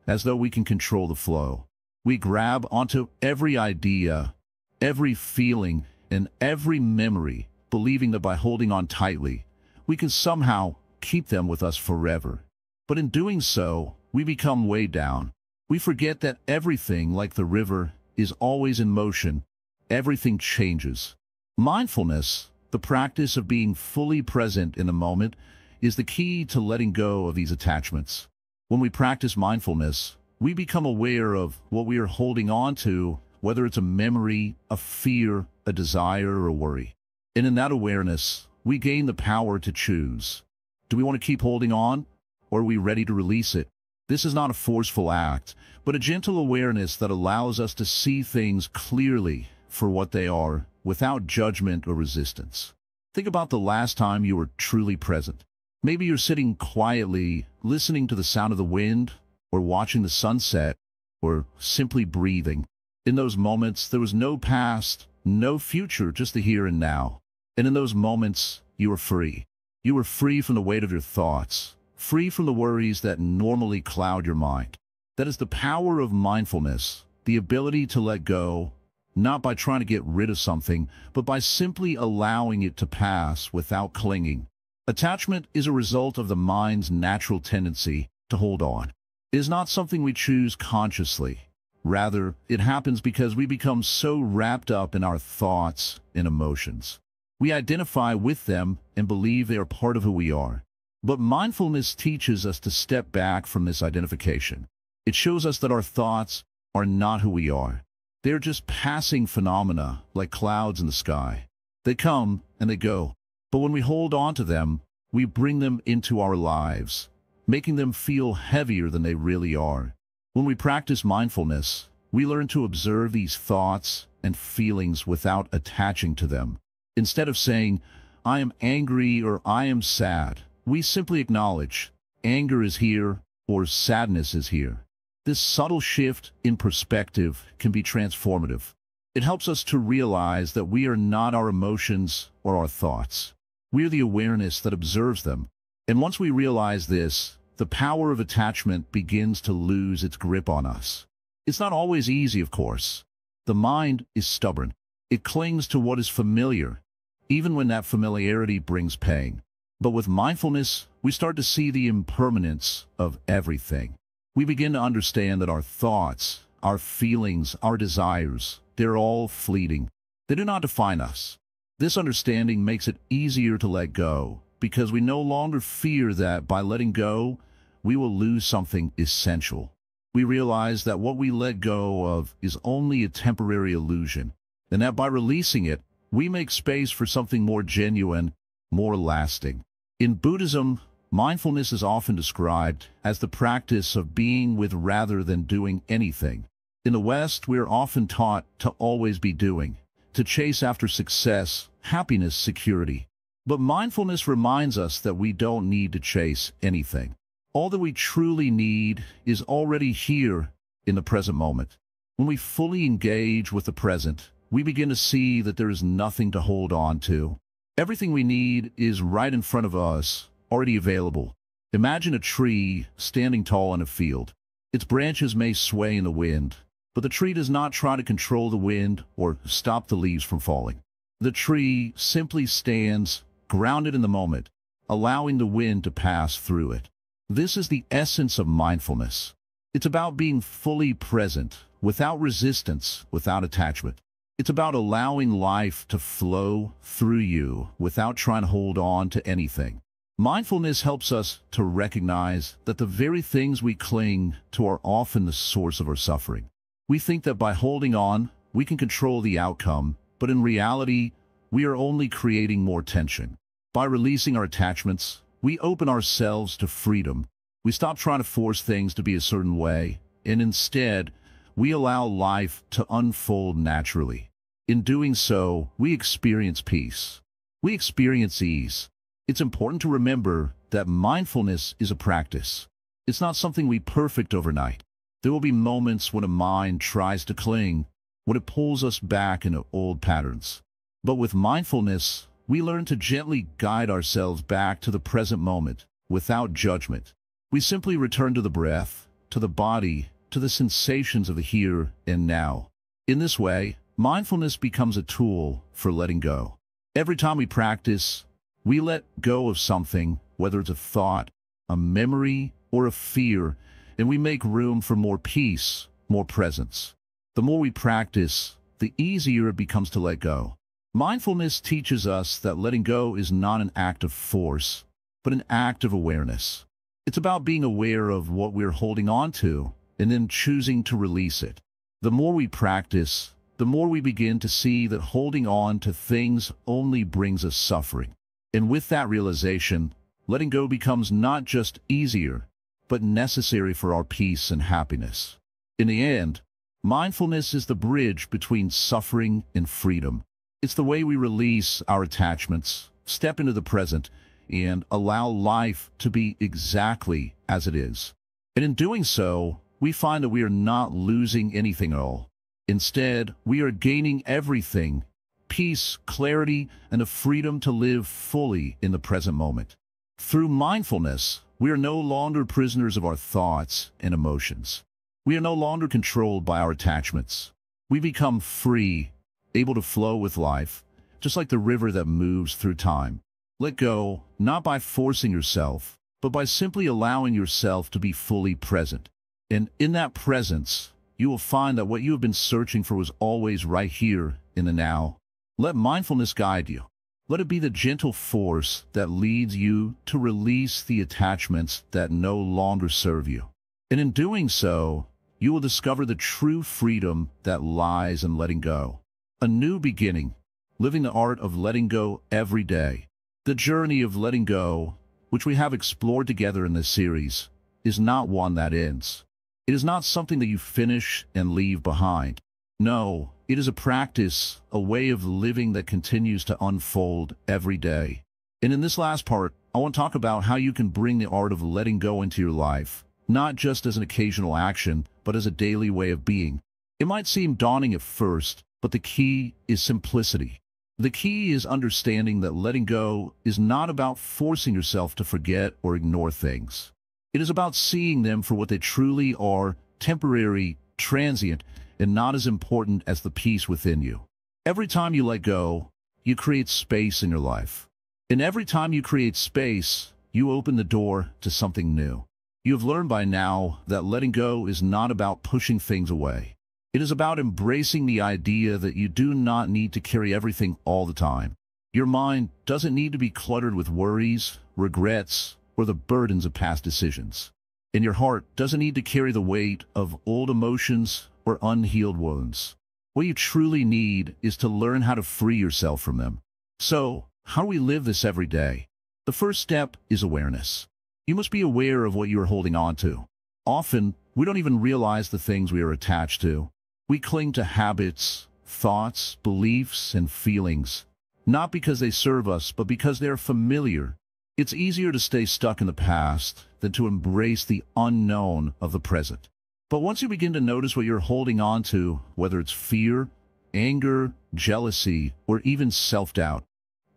as though we can control the flow. We grab onto every idea, every feeling, and every memory, believing that by holding on tightly, we can somehow keep them with us forever. But in doing so, we become weighed down. We forget that everything, like the river, is always in motion. Everything changes. Mindfulness, the practice of being fully present in the moment, is the key to letting go of these attachments. When we practice mindfulness, we become aware of what we are holding on to, whether it's a memory, a fear, a desire, or a worry. And in that awareness, we gain the power to choose. Do we want to keep holding on, or are we ready to release it? This is not a forceful act, but a gentle awareness that allows us to see things clearly for what they are, without judgment or resistance. Think about the last time you were truly present. Maybe you're sitting quietly, listening to the sound of the wind, or watching the sunset, or simply breathing. In those moments, there was no past, no future, just the here and now. And in those moments, you were free. You were free from the weight of your thoughts, free from the worries that normally cloud your mind. That is the power of mindfulness, the ability to let go, not by trying to get rid of something, but by simply allowing it to pass without clinging. Attachment is a result of the mind's natural tendency to hold on. It is not something we choose consciously. Rather, it happens because we become so wrapped up in our thoughts and emotions. We identify with them and believe they are part of who we are. But mindfulness teaches us to step back from this identification. It shows us that our thoughts are not who we are. They're just passing phenomena like clouds in the sky. They come and they go. But when we hold on to them, we bring them into our lives, making them feel heavier than they really are. When we practice mindfulness, we learn to observe these thoughts and feelings without attaching to them. Instead of saying, "I am angry" or "I am sad," we simply acknowledge, anger is here or sadness is here. This subtle shift in perspective can be transformative. It helps us to realize that we are not our emotions or our thoughts. We are the awareness that observes them. And once we realize this, the power of attachment begins to lose its grip on us. It's not always easy, of course. The mind is stubborn. It clings to what is familiar, even when that familiarity brings pain. But with mindfulness, we start to see the impermanence of everything. We begin to understand that our thoughts, our feelings, our desires, they're all fleeting. They do not define us. This understanding makes it easier to let go, because we no longer fear that by letting go, we will lose something essential. We realize that what we let go of is only a temporary illusion, and that by releasing it, we make space for something more genuine, more lasting. In Buddhism, mindfulness is often described as the practice of being with rather than doing anything. In the West, we are often taught to always be doing, to chase after success, happiness, security. But mindfulness reminds us that we don't need to chase anything. All that we truly need is already here in the present moment. When we fully engage with the present, we begin to see that there is nothing to hold on to. Everything we need is right in front of us, already available. Imagine a tree standing tall in a field. Its branches may sway in the wind, but the tree does not try to control the wind or stop the leaves from falling. The tree simply stands, grounded in the moment, allowing the wind to pass through it. This is the essence of mindfulness. It's about being fully present, without resistance, without attachment. It's about allowing life to flow through you without trying to hold on to anything. Mindfulness helps us to recognize that the very things we cling to are often the source of our suffering. We think that by holding on, we can control the outcome, but in reality, we are only creating more tension. By releasing our attachments, we open ourselves to freedom. We stop trying to force things to be a certain way, and instead, we allow life to unfold naturally. In doing so, we experience peace. We experience ease. It's important to remember that mindfulness is a practice. It's not something we perfect overnight. There will be moments when a mind tries to cling, when it pulls us back into old patterns. But with mindfulness, we learn to gently guide ourselves back to the present moment, without judgment. We simply return to the breath, to the body, to the sensations of the here and now. In this way, mindfulness becomes a tool for letting go. Every time we practice, we let go of something, whether it's a thought, a memory, or a fear, and we make room for more peace, more presence. The more we practice, the easier it becomes to let go. Mindfulness teaches us that letting go is not an act of force, but an act of awareness. It's about being aware of what we're holding on to, and then choosing to release it. The more we practice, the more we begin to see that holding on to things only brings us suffering. And with that realization, letting go becomes not just easier, but necessary for our peace and happiness. In the end, mindfulness is the bridge between suffering and freedom. It's the way we release our attachments, step into the present, and allow life to be exactly as it is. And in doing so, we find that we are not losing anything at all. Instead, we are gaining everything: peace, clarity, and the freedom to live fully in the present moment. Through mindfulness, we are no longer prisoners of our thoughts and emotions. We are no longer controlled by our attachments. We become free, able to flow with life, just like the river that moves through time. Let go, not by forcing yourself, but by simply allowing yourself to be fully present. And in that presence, you will find that what you have been searching for was always right here in the now. Let mindfulness guide you. Let it be the gentle force that leads you to release the attachments that no longer serve you. And in doing so, you will discover the true freedom that lies in letting go. A new beginning, living the art of letting go every day. The journey of letting go, which we have explored together in this series, is not one that ends. It is not something that you finish and leave behind. No, it is a practice, a way of living that continues to unfold every day. And in this last part, I want to talk about how you can bring the art of letting go into your life, not just as an occasional action, but as a daily way of being. It might seem daunting at first, but the key is simplicity. The key is understanding that letting go is not about forcing yourself to forget or ignore things. It is about seeing them for what they truly are: temporary, transient, and not as important as the peace within you. Every time you let go, you create space in your life. And every time you create space, you open the door to something new. You have learned by now that letting go is not about pushing things away. It is about embracing the idea that you do not need to carry everything all the time. Your mind doesn't need to be cluttered with worries, regrets, or the burdens of past decisions. And your heart doesn't need to carry the weight of old emotions or unhealed wounds. What you truly need is to learn how to free yourself from them. So, how do we live this every day? The first step is awareness. You must be aware of what you are holding on to. Often, we don't even realize the things we are attached to. We cling to habits, thoughts, beliefs, and feelings, not because they serve us, but because they are familiar. It's easier to stay stuck in the past than to embrace the unknown of the present. But once you begin to notice what you're holding on to, whether it's fear, anger, jealousy, or even self-doubt,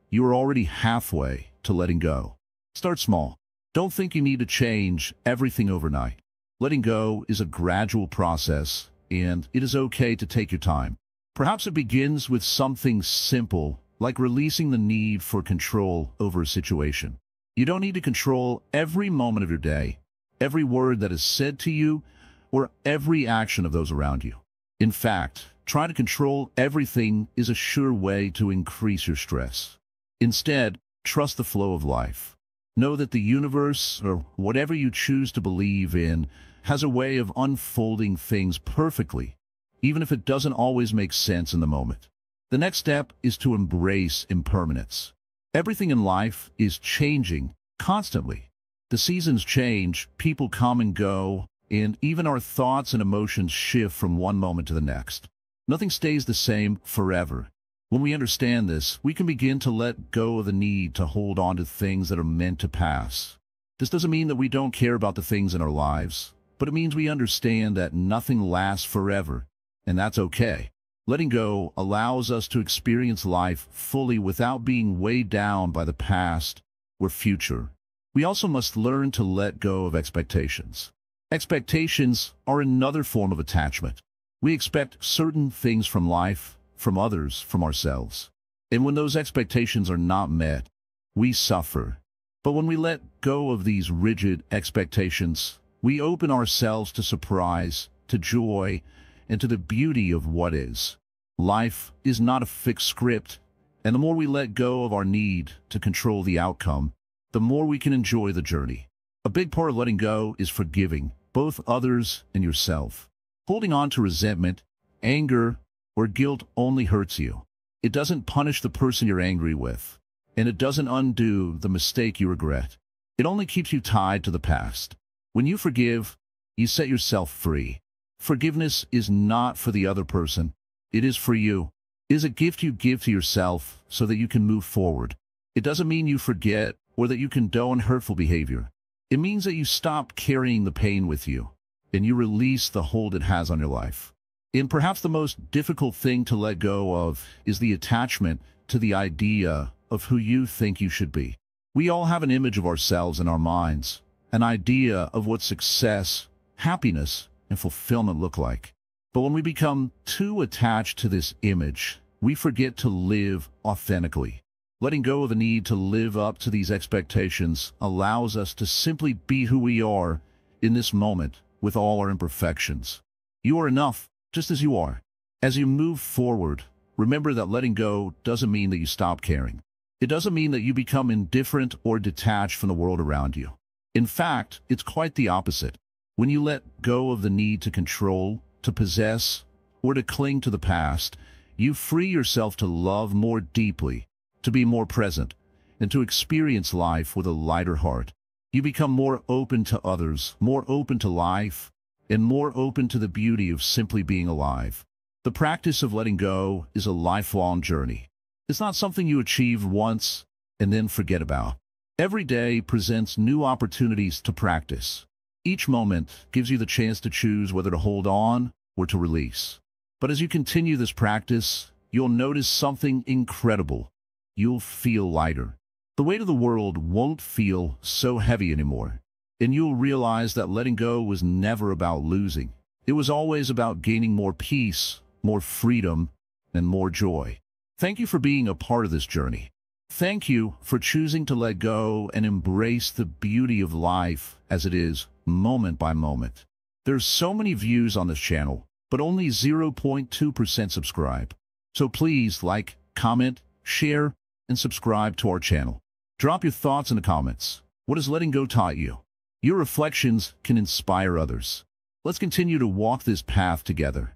you are already halfway to letting go. Start small. Don't think you need to change everything overnight. Letting go is a gradual process, and it is okay to take your time. Perhaps it begins with something simple, like releasing the need for control over a situation. You don't need to control every moment of your day, every word that is said to you, or every action of those around you. In fact, trying to control everything is a sure way to increase your stress. Instead, trust the flow of life. Know that the universe, or whatever you choose to believe in, has a way of unfolding things perfectly, even if it doesn't always make sense in the moment. The next step is to embrace impermanence. Everything in life is changing constantly. The seasons change, people come and go, and even our thoughts and emotions shift from one moment to the next. Nothing stays the same forever. When we understand this, we can begin to let go of the need to hold on to things that are meant to pass. This doesn't mean that we don't care about the things in our lives, but it means we understand that nothing lasts forever, and that's okay. Letting go allows us to experience life fully without being weighed down by the past or future. We also must learn to let go of expectations. Expectations are another form of attachment. We expect certain things from life, from others, from ourselves. And when those expectations are not met, we suffer. But when we let go of these rigid expectations, we open ourselves to surprise, to joy, and to the beauty of what is. Life is not a fixed script, and the more we let go of our need to control the outcome, the more we can enjoy the journey. A big part of letting go is forgiving both others and yourself. Holding on to resentment, anger, or guilt only hurts you. It doesn't punish the person you're angry with, and it doesn't undo the mistake you regret. It only keeps you tied to the past. When you forgive, you set yourself free. Forgiveness is not for the other person. It is for you. It is a gift you give to yourself so that you can move forward. It doesn't mean you forget or that you condone hurtful behavior. It means that you stop carrying the pain with you, and you release the hold it has on your life. And perhaps the most difficult thing to let go of is the attachment to the idea of who you think you should be. We all have an image of ourselves in our minds, an idea of what success, happiness, and fulfillment look like. But when we become too attached to this image, we forget to live authentically. Letting go of the need to live up to these expectations allows us to simply be who we are in this moment with all our imperfections. You are enough, just as you are. As you move forward, remember that letting go doesn't mean that you stop caring. It doesn't mean that you become indifferent or detached from the world around you. In fact, it's quite the opposite. When you let go of the need to control, to possess, or to cling to the past, you free yourself to love more deeply, to be more present, and to experience life with a lighter heart. You become more open to others, more open to life, and more open to the beauty of simply being alive. The practice of letting go is a lifelong journey. It's not something you achieve once and then forget about. Every day presents new opportunities to practice. Each moment gives you the chance to choose whether to hold on or to release. But as you continue this practice, you'll notice something incredible. You'll feel lighter. The weight of the world won't feel so heavy anymore. And you'll realize that letting go was never about losing. It was always about gaining more peace, more freedom, and more joy. Thank you for being a part of this journey. Thank you for choosing to let go and embrace the beauty of life as it is, moment by moment. There's so many views on this channel, but only 0.2% subscribe. So please like, comment, share, and subscribe to our channel. Drop your thoughts in the comments. What has letting go taught you? Your reflections can inspire others. Let's continue to walk this path together.